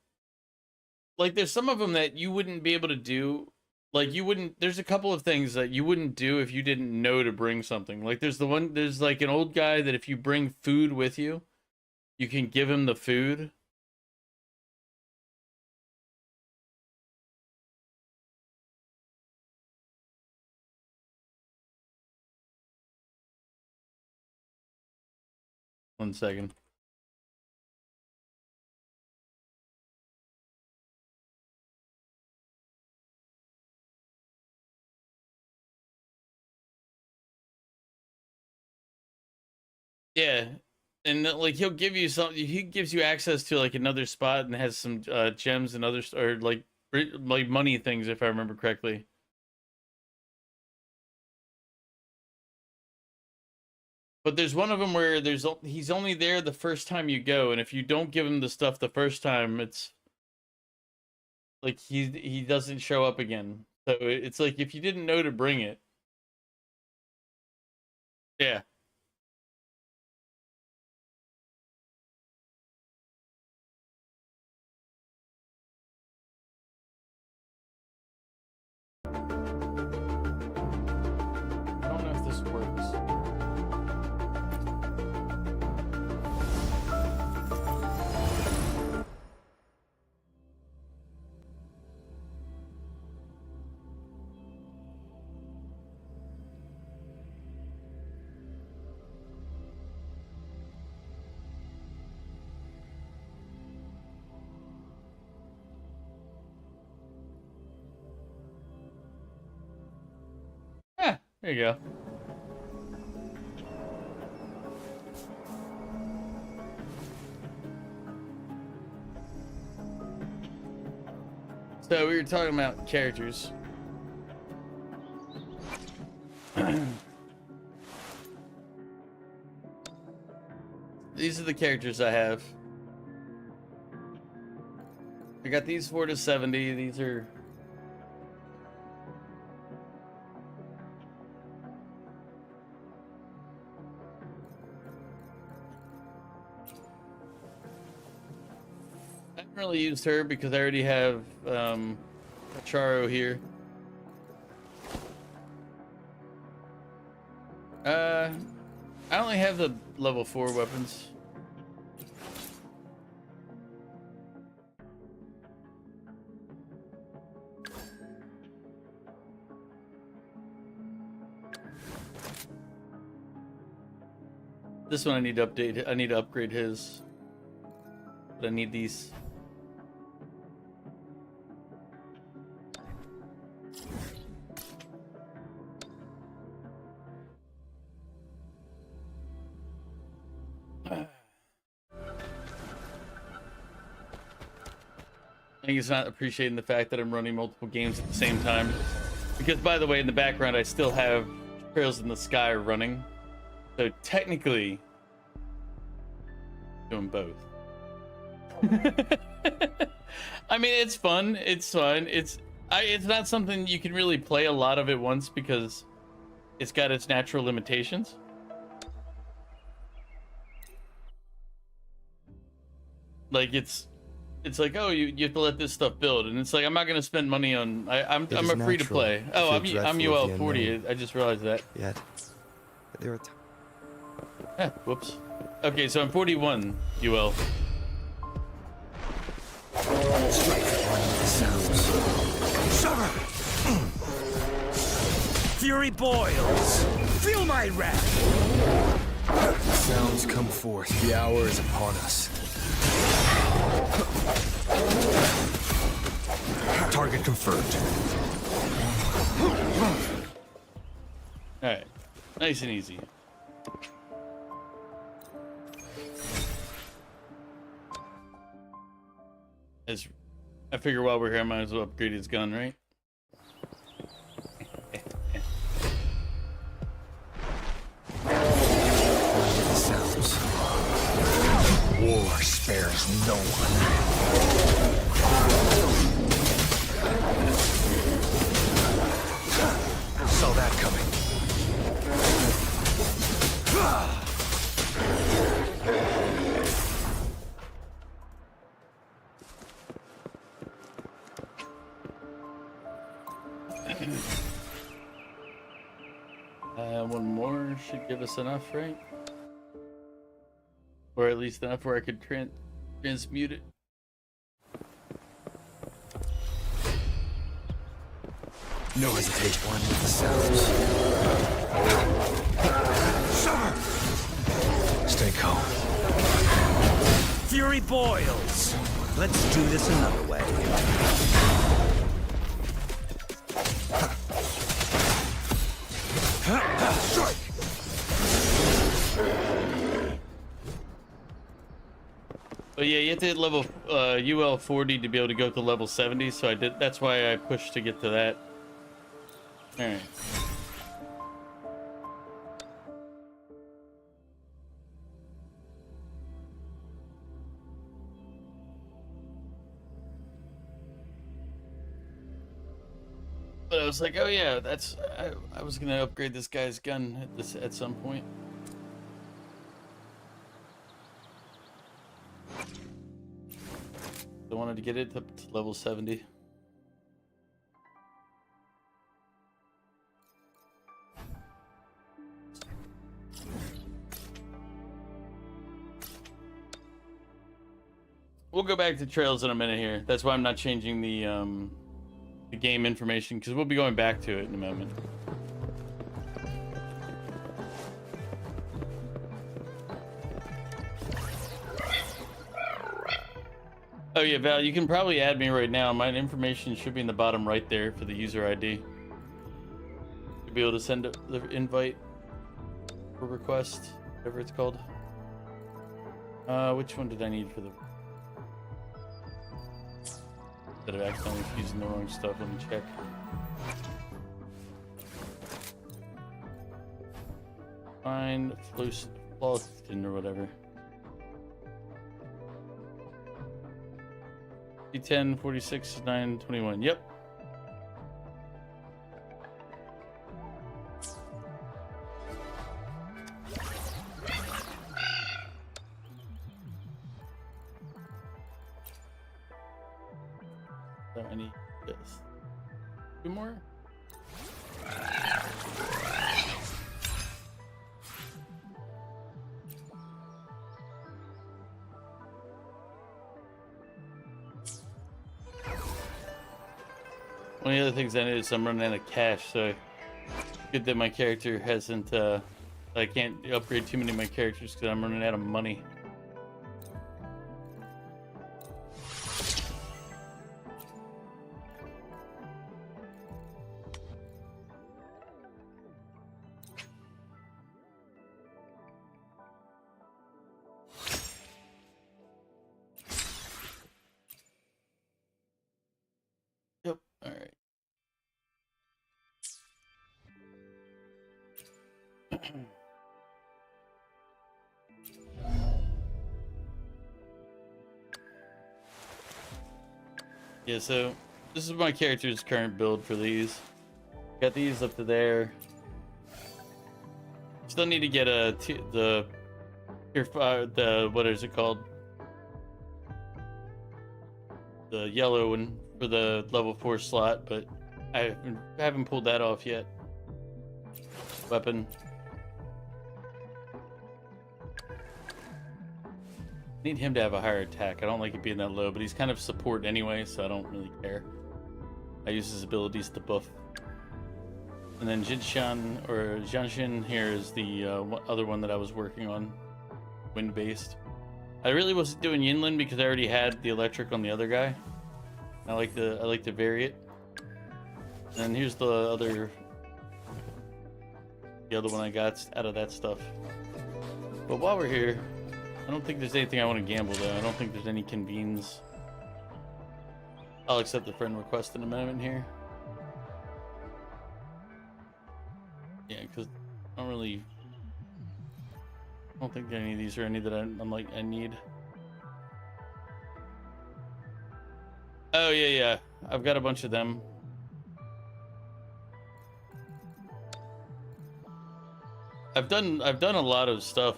like, there's some of them that you wouldn't be able to do. Like, you wouldn't, there's a couple of things that you wouldn't do if you didn't know to bring something. Like, there's like an old guy that if you bring food with you, you can give him the food. One second. Yeah. And like he'll give you something. He gives you access to like another spot and has some gems and others, or like money things, if I remember correctly. But there's one of them where he's only there the first time you go, and if you don't give him the stuff the first time, it's like he doesn't show up again. So it's like if you didn't know to bring it. Yeah. I don't know if this works. Yeah, there you go. So we were talking about characters. These are the characters I have. I got these 4 to 70. These are... I haven't really used her because I already have Charo here. I only have the level 4 weapons. This one I need to update. I need to upgrade his. But I need these. I think he's not appreciating the fact that I'm running multiple games at the same time. Because, by the way, in the background, I still have Trails in the Sky running. So, technically, doing both. I mean, it's fun. It's fun. It's not something you can really play a lot of at once because it's got its natural limitations. Like, it's like, oh, you have to let this stuff build, and it's like I'm not gonna spend money on. I'm a free to play. Oh, I'm UL 40. I just realized that. Yet there are Whoops. Okay, so I'm 41 UL. Fury boils. Feel my wrath. sounds come forth. The hour is upon us. Target confirmed. Alright. Nice and easy. I figure while we're here, I might as well upgrade his gun, right? spares no one. Saw that coming. One more should give us enough, right? Or at least enough where I could transmute it. No hesitation. One with the sounds. Summer! Stay calm. Fury boils. Let's do this another way. Strike! But yeah, you have to hit level UL 40 to be able to go to level 70, so I did. That's why I pushed to get to that. All right. But I was like, oh yeah, that's. I was gonna upgrade this guy's gun at some point. I wanted to get it up to level 70. We'll go back to trails in a minute here. That's why I'm not changing the game information, because we'll be going back to it in a moment. Oh yeah, Val, you can probably add me right now. My information should be in the bottom right there for the user ID. To be able to send the invite or request, whatever it's called. Which one did I need for the... Instead of accidentally using the wrong stuff, let me check. Find Floston or whatever. D10 46 9 21. Yep. So I need this. Two more. One of the other things I noticed, I'm running out of cash, so good that my character hasn't, I can't upgrade too many of my characters because I'm running out of money. Yep, alright. Yeah, so this is my character's current build for these. Got these up to there. Still need to get the tier 5, the what is it called? The yellow one for the level 4 slot, but I haven't pulled that off yet. Weapon. Need him to have a higher attack. I don't like it being that low, but he's kind of support anyway, so I don't really care. I use his abilities to buff. And then Jinshan or Jianshin here is the other one that I was working on, wind-based. I really wasn't doing Yinlin because I already had the electric on the other guy. I like to vary it. And here's the other one I got out of that stuff. But while we're here, I don't think there's anything I want to gamble though. I don't think there's any convenes. I'll accept the friend request in a moment here. Yeah, because I don't think any of these are any that I'm like I need. Oh yeah. I've got a bunch of them. I've done a lot of stuff.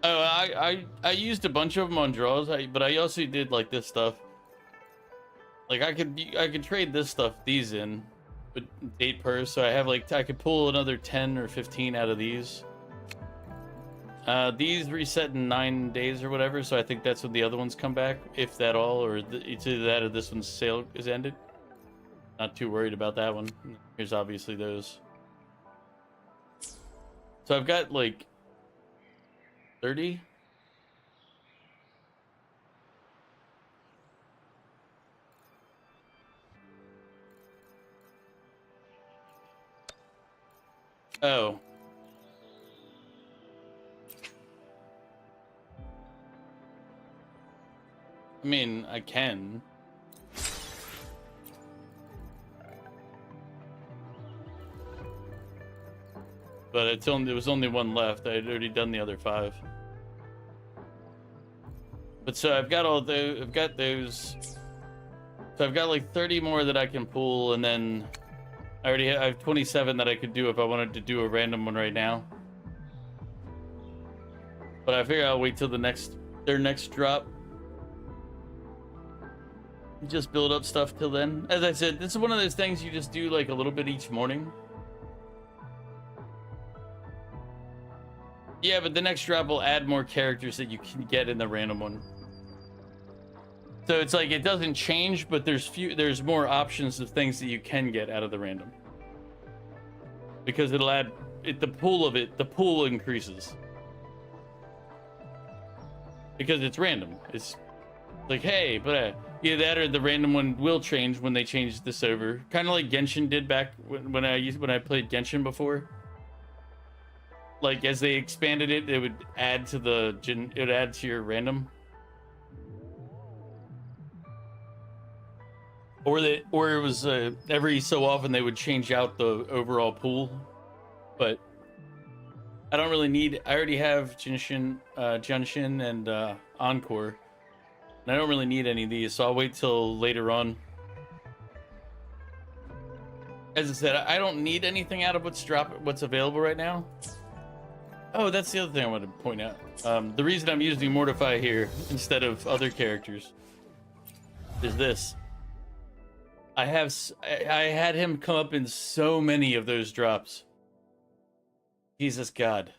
Oh, I used a bunch of them on draws, but I also did like this stuff. Like I could trade this stuff, these in, but 8 per. So I have like I could pull another 10 or 15 out of these. These reset in 9 days or whatever, so I think that's when the other ones come back, if that all, or it's either that or this one's sale is ended. Not too worried about that one. Here's obviously those. So I've got like 30. Oh. I mean, I can. But there was only one left. I had already done the other 5. But so I've got those. So I've got like 30 more that I can pull, and then I have 27 that I could do if I wanted to do a random one right now. But I figure I'll wait till their next drop. Just build up stuff till then. As I said, this is one of those things you just do like a little bit each morning. Yeah, but the next drop will add more characters that you can get in the random one. So it's like it doesn't change, but there's more options of things that you can get out of the random. Because it'll add the pool increases. Because it's random. It's like, hey, but either that or the random one will change when they change this over. Kind of like Genshin did back when I played Genshin before. Like as they expanded it, it would add to your random. Or it was every so often they would change out the overall pool, but I don't really need. I already have Genshin and Encore, and I don't really need any of these, so I'll wait till later on. As I said, I don't need anything out of what's available right now. Oh, that's the other thing I wanted to point out. The reason I'm using Mortify here instead of other characters is this. I had him come up in so many of those drops. Jesus God.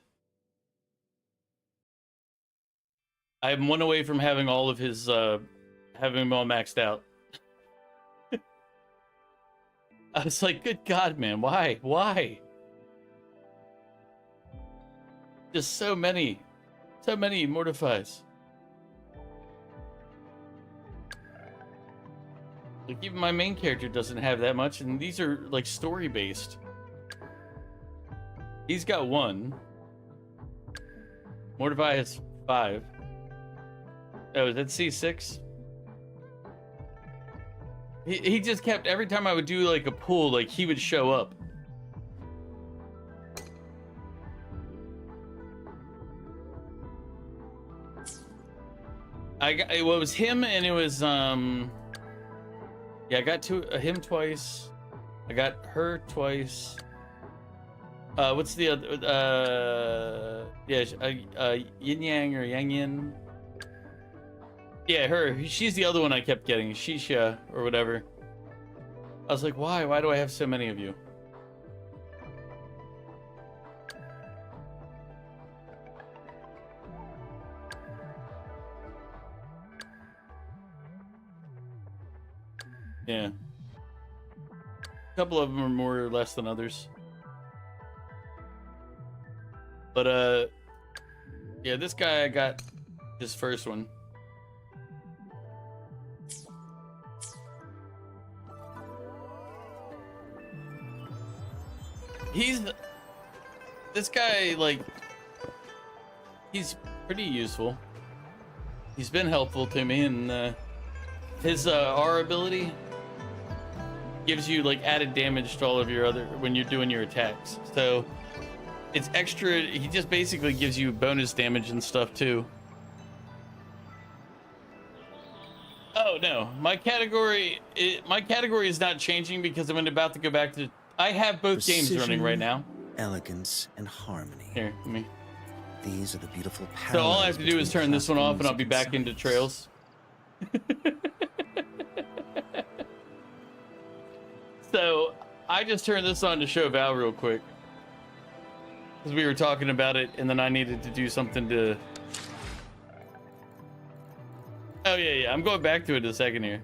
I'm one away from having all of his, having him all maxed out. I was like, good God, man, why? Why? Just so many Mortifies. Like, even my main character doesn't have that much, and these are, like, story-based. He's got 1. Mortify has 5. Oh, is that C6? He just kept, every time I would do, like, a pull, like, he would show up. It was him, and it was, yeah, I got him twice. I got her twice. What's the other? Yin Yang or Yang Yin. Yeah, her. She's the other one I kept getting. Shisha or whatever. I was like, why? Why do I have so many of you? Yeah. A couple of them are more or less than others. But, yeah, this guy, I got this first one. This guy, like, he's pretty useful. He's been helpful to me, and, his, R ability gives you, like, added damage to all of your when you're doing your attacks. So it's extra. He just basically gives you bonus damage and stuff too. Oh no, No, my category is not changing because I'm about to go back to. I have both games running right now. Elegance and harmony. Here, let me. These are the beautiful parallels. So all I have to do is turn this one classical off, and I'll be music back into Trails. So I just turned this on to show Val real quick because we were talking about it, and then I needed to do something to. Oh yeah, I'm going back to it in a second here.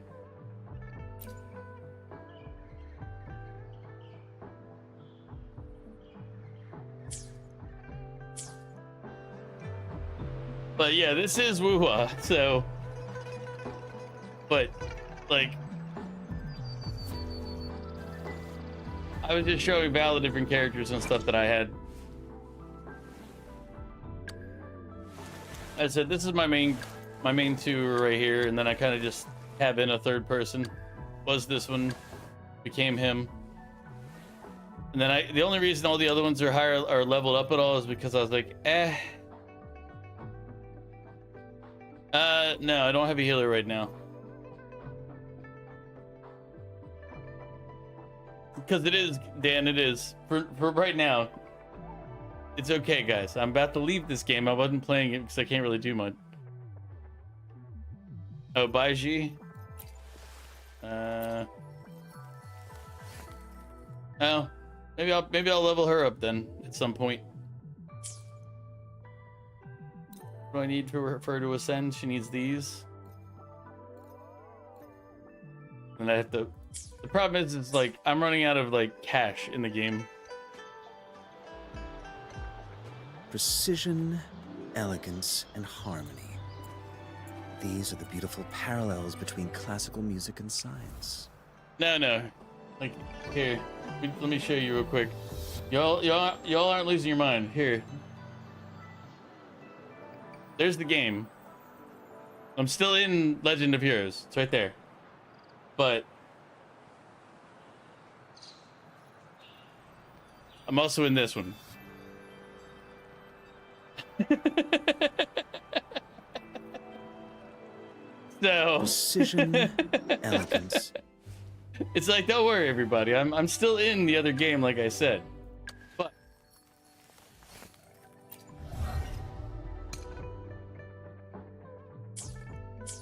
But yeah, this is woo-wah, so. But, like. I was just showing Val the different characters and stuff that I had. I said, this is my main two right here, and then I kind of just have in a third person. Was this one, became him. And then the only reason all the other ones are higher or leveled up at all is because I was like, no, I don't have a healer right now. Because it is, Dan, it is. For right now, it's okay, guys. I'm about to leave this game. I wasn't playing it because I can't really do much. Oh, Baiji. Oh, maybe I'll level her up then at some point. What do I need for her to ascend? She needs these. And I have to. The problem is like I'm running out of like cash in the game. Precision, elegance, and harmony. These are the beautiful parallels between classical music and science. No. Like, here, let me show you real quick. Y'all aren't losing your mind. Here. There's the game. I'm still in Legend of Heroes. It's right there. But I'm also in this one. So precision, elegance. It's like, don't worry, everybody. I'm still in the other game, like I said.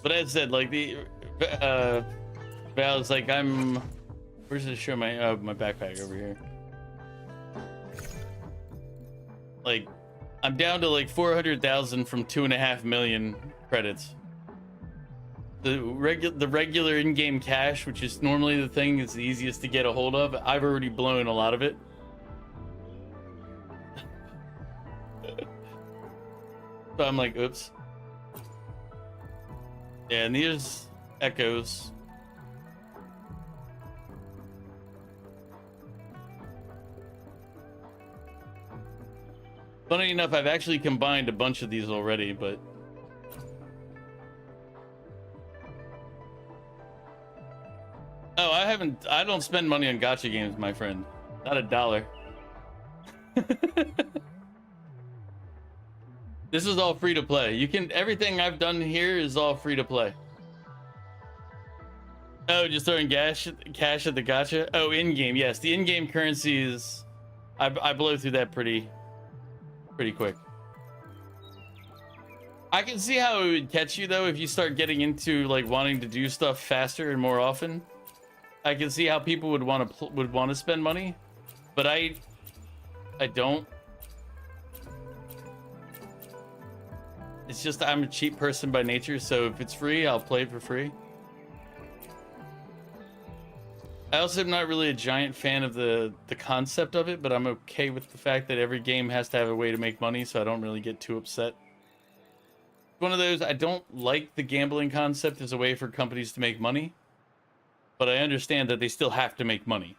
But as I said, like the Val's like, where's this show my backpack over here? Like, I'm down to like 400,000 from 2.5 million credits. The regular in-game cash, which is normally the thing is the easiest to get a hold of, I've already blown a lot of it. So I'm like, oops. Yeah, and here's Echoes. Funny enough, I've actually combined a bunch of these already, but oh, I don't spend money on gacha games, my friend. Not a dollar. This is all free to play. Everything I've done here is all free to play. Oh, just throwing cash at the gacha? Oh, in-game, yes. The in-game currency is, I blow through that pretty quick. I can see how it would catch you though if you start getting into like wanting to do stuff faster and more often. I can see how people would want to spend money, but I don't. It's just I'm a cheap person by nature, so if it's free, I'll play it for free. I also am not really a giant fan of the concept of it, but I'm okay with the fact that every game has to have a way to make money, so I don't really get too upset. One of those, I don't like the gambling concept as a way for companies to make money, but I understand that they still have to make money.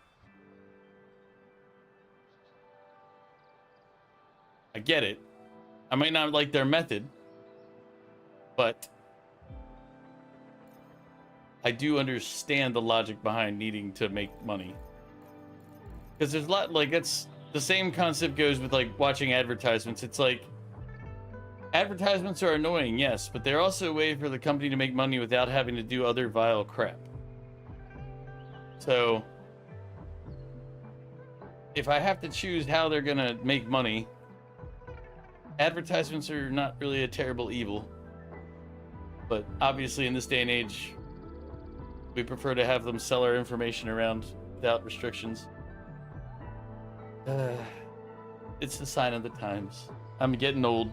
I get it. I might not like their method, but I do understand the logic behind needing to make money. Because there's a lot, like, it's the same concept goes with like watching advertisements. It's like Advertisements are annoying, yes, but they're also a way for the company to make money without having to do other vile crap. So, if I have to choose how they're gonna make money, advertisements are not really a terrible evil. But obviously in this day and age, we prefer to have them sell our information around without restrictions. It's the sign of the times. I'm getting old.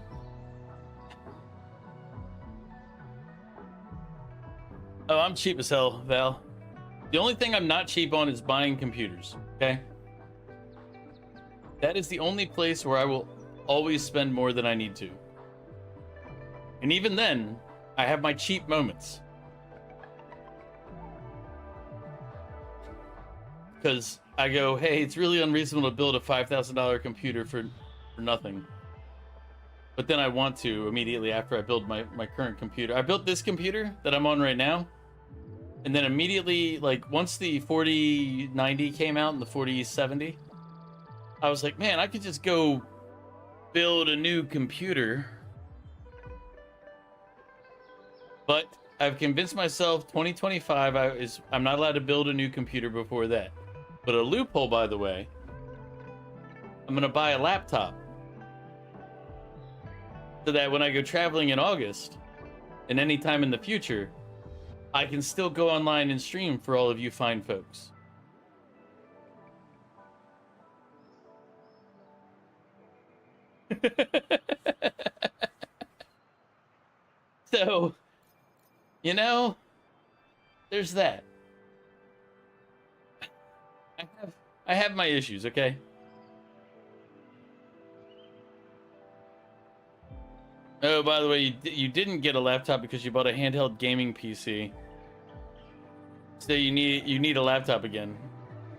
Oh, I'm cheap as hell, Val. The only thing I'm not cheap on is buying computers, okay? That is the only place where I will always spend more than I need to. And even then, I have my cheap moments. Because I go, hey, it's really unreasonable to build a $5,000 computer for nothing. But then I want to immediately after I build my current computer. I built this computer that I'm on right now. And then immediately, like, once the 4090 came out and the 4070, I was like, man, I could just go build a new computer. But I've convinced myself 2025 I'm not allowed to build a new computer before that. But a loophole, by the way, I'm going to buy a laptop. So that when I go traveling in August and any time in the future, I can still go online and stream for all of you fine folks. So, you know, there's that. I have my issues, okay? Oh, by the way, you didn't get a laptop because you bought a handheld gaming PC. So you need a laptop again.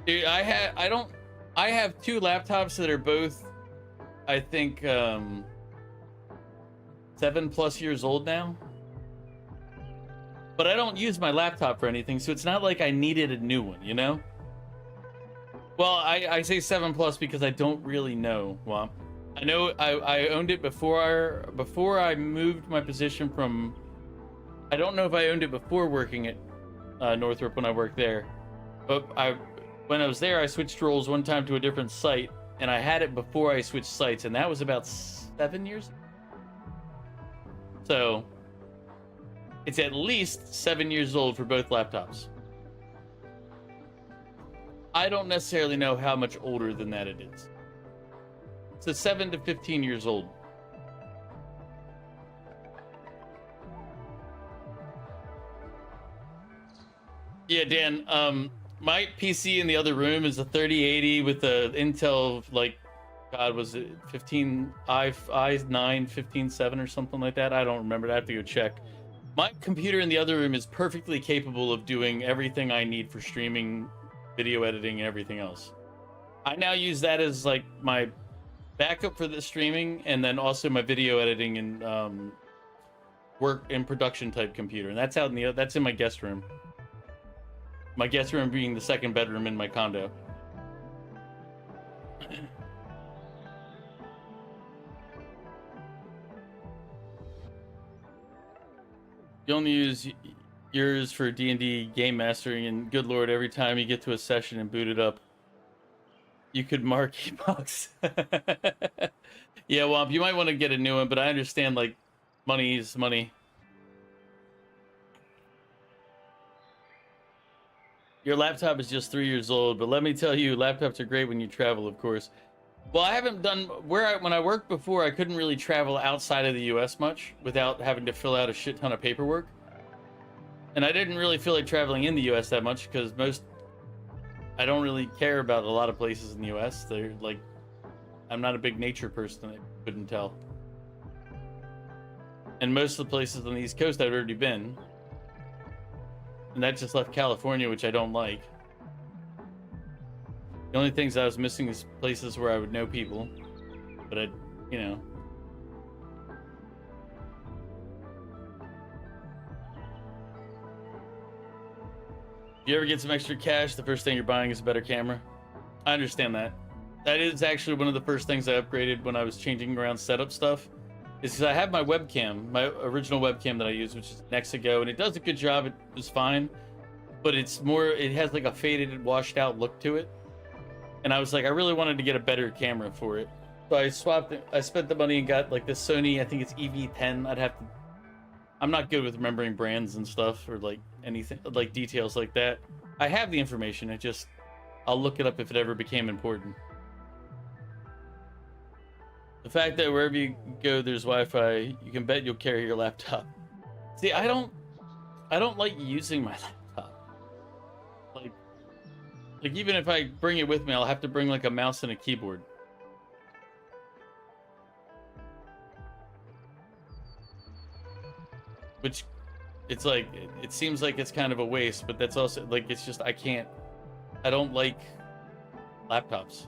Dude, I have two laptops that are both, I think, 7+ years old now. But I don't use my laptop for anything, so it's not like I needed a new one, you know? Well, I say 7+ because I don't really know, Womp. I know I owned it before I moved my position from. I don't know if I owned it before working at Northrop when I worked there, but when I was there, I switched roles one time to a different site, and I had it before I switched sites, and that was about 7 years. So it's at least 7 years old for both laptops. I don't necessarily know how much older than that it is. So 7 to 15 years old. Yeah, Dan, my PC in the other room is a 3080 with a Intel, like, God, was it 15 i9 157 or something like that? I don't remember. I have to go check. My computer in the other room is perfectly capable of doing everything I need for streaming, video editing, and everything else. I now use that as like my backup for the streaming, and then also my video editing and work and production type computer, and that's out in that's in my guest room. My guest room being the second bedroom in my condo. You only use yours for D&D game mastering, and good lord, every time you get to a session and boot it up, you could mark epochs. Yeah, Womp, you might want to get a new one, but I understand, like, money is money. Your laptop is just 3 years old, but let me tell you, laptops are great when you travel, of course. Well, I haven't done when I worked before, I couldn't really travel outside of the US much without having to fill out a shit ton of paperwork. And I didn't really feel like traveling in the US that much because I don't really care about a lot of places in the US. They're like, I'm not a big nature person, I couldn't tell. And most of the places on the East Coast I've already been. And that just left California, which I don't like. The only things I was missing is places where I would know people. But you know. If you ever get some extra cash, the first thing you're buying is a better camera. I understand that. That is actually one of the first things I upgraded when I was changing around setup stuff. is because I have my webcam, my original webcam that I use, which is Nexigo, and it does a good job. It was fine, but it's more, it has like a faded, washed out look to it. And I was like, I really wanted to get a better camera for it. So I swapped it, I spent the money and got like this Sony, I think it's EV10. I'm not good with remembering brands and stuff or like anything, like details like that. I have the information, I'll look it up if it ever became important. The fact that wherever you go there's Wi-Fi, you can bet you'll carry your laptop. See, I don't like using my laptop. Like even if I bring it with me, I'll have to bring like a mouse and a keyboard. Which, it's like, it seems like it's kind of a waste, but that's also like, it's just, I don't like laptops.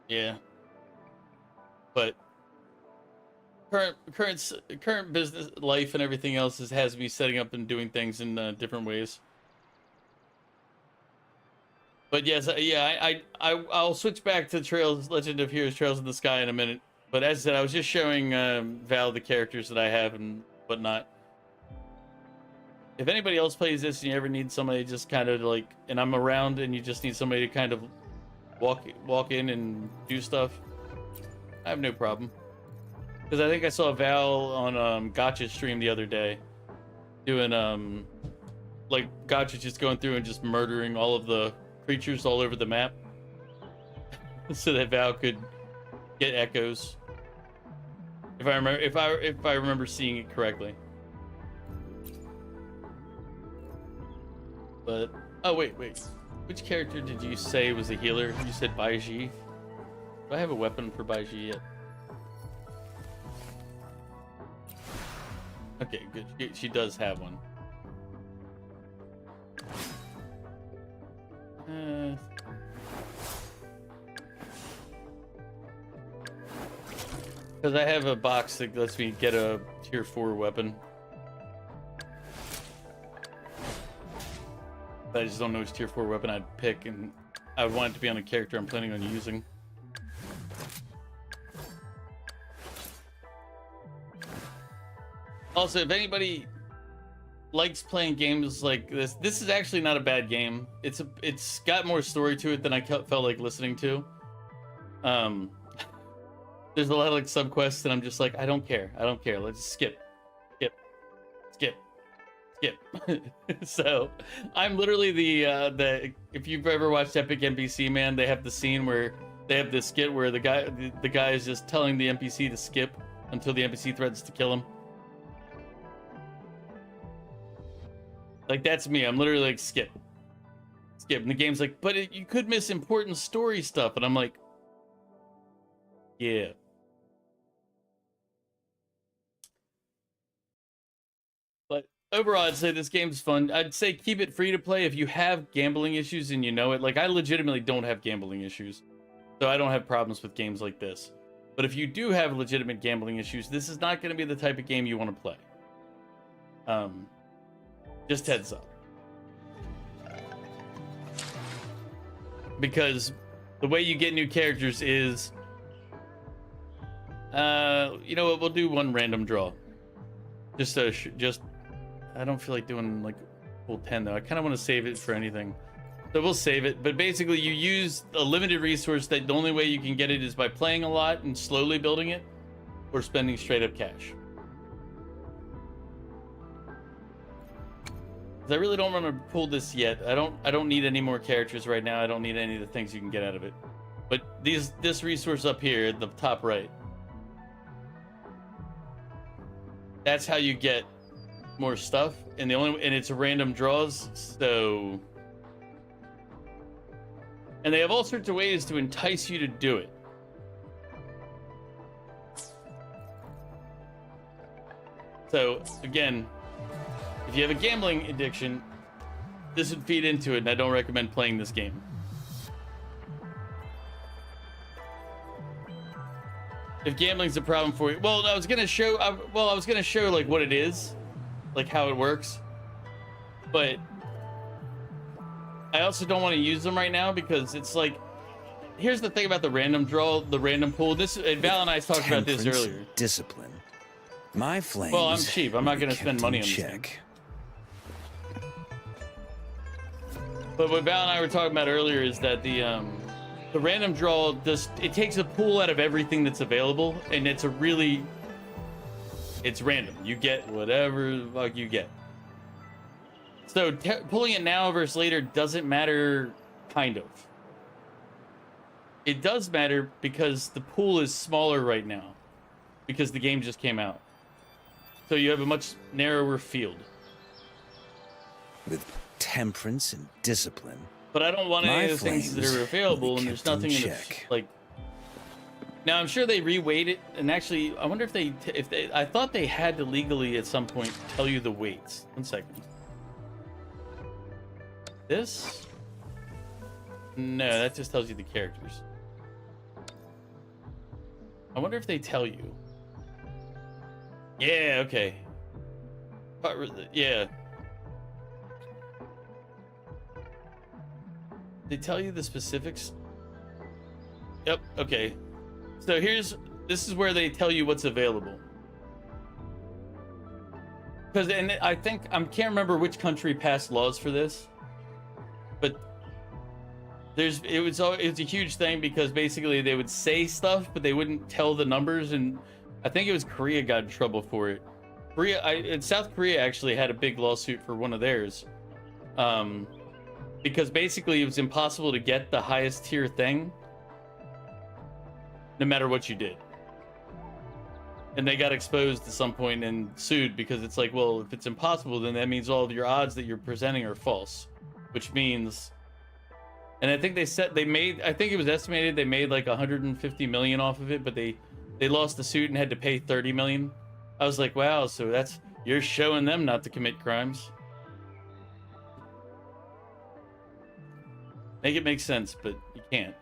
Yeah, but current business life and everything else has me setting up and doing things in different ways. But yes, yeah, I'll switch back to Legend of Heroes Trails in the Sky in a minute. But as I said, I was just showing Val the characters that I have and whatnot. If anybody else plays this and you ever need somebody just kind of like, and I'm around and you just need somebody to kind of walk in and do stuff, I have no problem. Because I think I saw Val on Gotcha's stream the other day doing like Gotcha just going through and just murdering all of the creatures all over the map so that Val could get echoes. If I remember seeing it correctly. But oh wait. Which character did you say was a healer? You said Baiji. Do I have a weapon for Baiji yet? Okay, good. She does have one. Because I have a box that lets me get a tier 4 weapon. I just don't know which tier 4 weapon I'd pick, and I would want it to be on a character I'm planning on using. Also, if anybody likes playing games like this is actually not a bad game. It's got more story to it than I felt like listening to. There's a lot of like subquests, and I'm just like, I don't care. Let's skip. So I'm literally the if you've ever watched Epic NPC Man, they have the scene where they have this skit where the guy is just telling the NPC to skip until the NPC threatens to kill him. Like, that's me. I'm literally like, skip. And the game's like, but you could miss important story stuff. And I'm like, yeah. But overall, I'd say this game's fun. I'd say keep it free to play if you have gambling issues and you know it. Like, I legitimately don't have gambling issues, so I don't have problems with games like this. But if you do have legitimate gambling issues, this is not going to be the type of game you want to play. Just heads up. Because the way you get new characters is... you know what, we'll do one random draw. Just I don't feel like doing like full 10 though. I kind of want to save it for anything. So we'll save it. But basically you use a limited resource that the only way you can get it is by playing a lot and slowly building it, or spending straight up cash. I really don't want to pull this yet. I don't need any more characters right now. I don't need any of the things you can get out of it. But this resource up here at the top right, that's how you get more stuff. And it's random draws, so, and they have all sorts of ways to entice you to do it. So again, if you have a gambling addiction, this would feed into it, and I don't recommend playing this game. If gambling's a problem for you, well, I was gonna show like what it is, like how it works, but I also don't want to use them right now because it's like here's the thing about the random draw, the random pool. This Val and I talked about this Temperance earlier. and discipline. My flames. Well, I'm cheap. I'm not going to kept spend money in on this thing. check. But what Val and I were talking about earlier is that the random draw it takes a pool out of everything that's available, and it's random. You get whatever the fuck you get. So pulling it now versus later doesn't matter, kind of. It does matter because the pool is smaller right now, because the game just came out. So you have a much narrower field. With temperance and discipline. But I don't want any My of the things that flames are available, will be and there's kept in nothing in the, check. like. Now I'm sure they reweight it, and actually, I wonder if they I thought they had to legally at some point tell you the weights. 1 second. This? No, that just tells you the characters. I wonder if they tell you. Yeah, okay. Yeah. They tell you the specifics? Yep, okay. So this is where they tell you what's available. Because, and I can't remember which country passed laws for this, but it was a huge thing because basically they would say stuff, but they wouldn't tell the numbers, and I think it was Korea got in trouble for it. South Korea actually had a big lawsuit for one of theirs, because basically it was impossible to get the highest tier thing, no matter what you did. And they got exposed at some point and sued because it's like, well, if it's impossible, then that means all of your odds that you're presenting are false, which means. And I think I think it was estimated they made like 150 million off of it, but they lost the suit and had to pay 30 million. I was like, wow, so you're showing them not to commit crimes. Make it make sense, but you can't.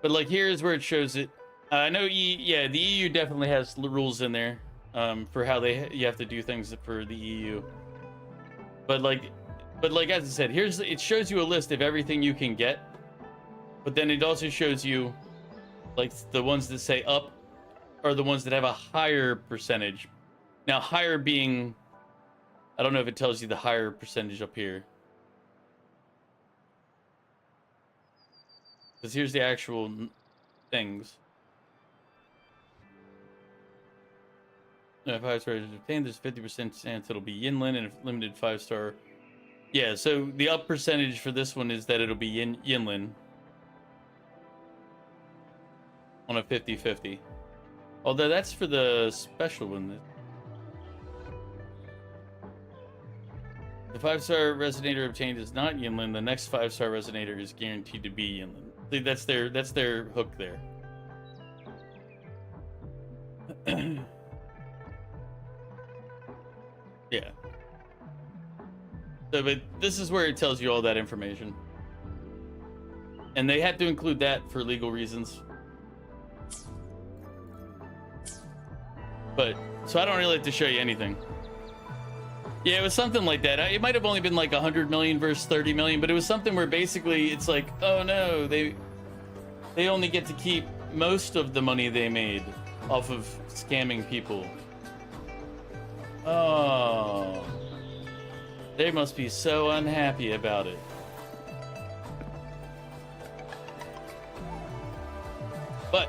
But like, here's where it shows it. I know, the EU definitely has rules in there for how you have to do things for the EU. But like as I said, it shows you a list of everything you can get, but then it also shows you like the ones that say up are the ones that have a higher percentage. Now, higher being, I don't know if it tells you the higher percentage up here. Because here's the actual things. If 5 stars is obtained, there's 50% chance it'll be Yinlin, and if limited 5-star. Yeah, so the up percentage for this one is that it'll be Yinlin on a 50-50. Although that's for the special one. The 5-star resonator obtained is not Yinlin. The next 5-star resonator is guaranteed to be Yinlin. See, that's their hook there. Yeah. So, but this is where it tells you all that information. And they had to include that for legal reasons. But, so I don't really have to show you anything. Yeah, it was something like that. It might have only been like 100 million versus 30 million, but it was something where basically it's like, oh no, they only get to keep most of the money they made off of scamming people. Oh, they must be so unhappy about it. But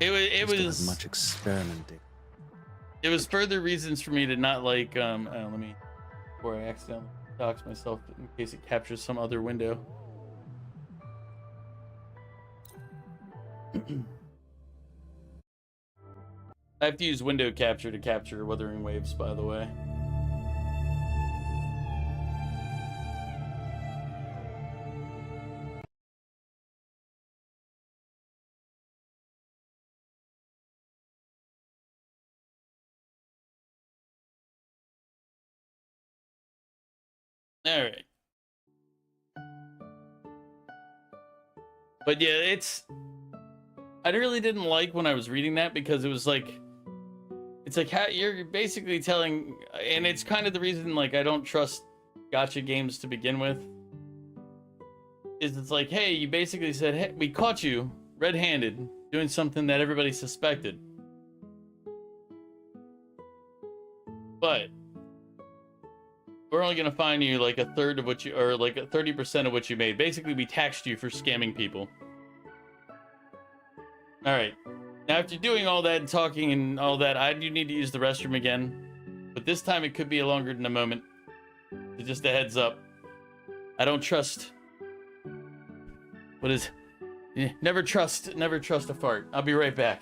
it was much experimenting. It was further reasons for me to not like let me, before I accidentally dox myself in case it captures some other window. I have to use window capture to capture Wuthering Waves, by the way. All right. But yeah, I really didn't like when I was reading that because it was like, it's like how you're basically telling, and it's kind of the reason like I don't trust gacha games to begin with. is it's like, hey, you basically said, hey, we caught you red-handed doing something that everybody suspected. But we're only gonna fine you like a third of what you, or like 30% of what you made. Basically, we taxed you for scamming people. All right. Now, after doing all that and talking and all that, I do need to use the restroom again. But this time it could be longer than a moment. So just a heads up. I don't trust. What is? Never trust a fart. I'll be right back.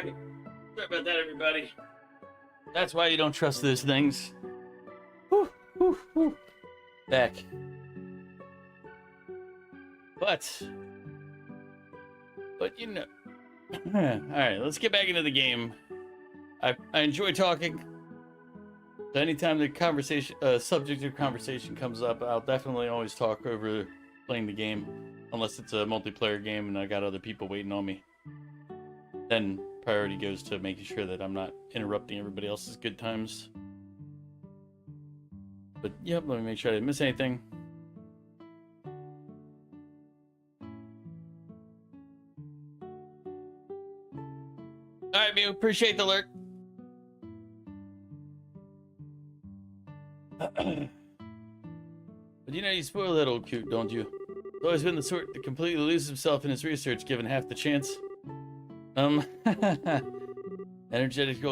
Alright. Sorry about that, everybody. That's why you don't trust those things. Whew, whew, whew. Back. But you know. Alright, let's get back into the game. I enjoy talking. So anytime the conversation, subject of conversation comes up, I'll definitely always talk over playing the game. Unless it's a multiplayer game and I got other people waiting on me. Then priority goes to making sure that I'm not interrupting everybody else's good times. But yep, let me make sure I didn't miss anything. Alright, Mew, appreciate the alert. But you know, you spoil that old coot, don't you? He's always been the sort to completely lose himself in his research given half the chance. Energetic old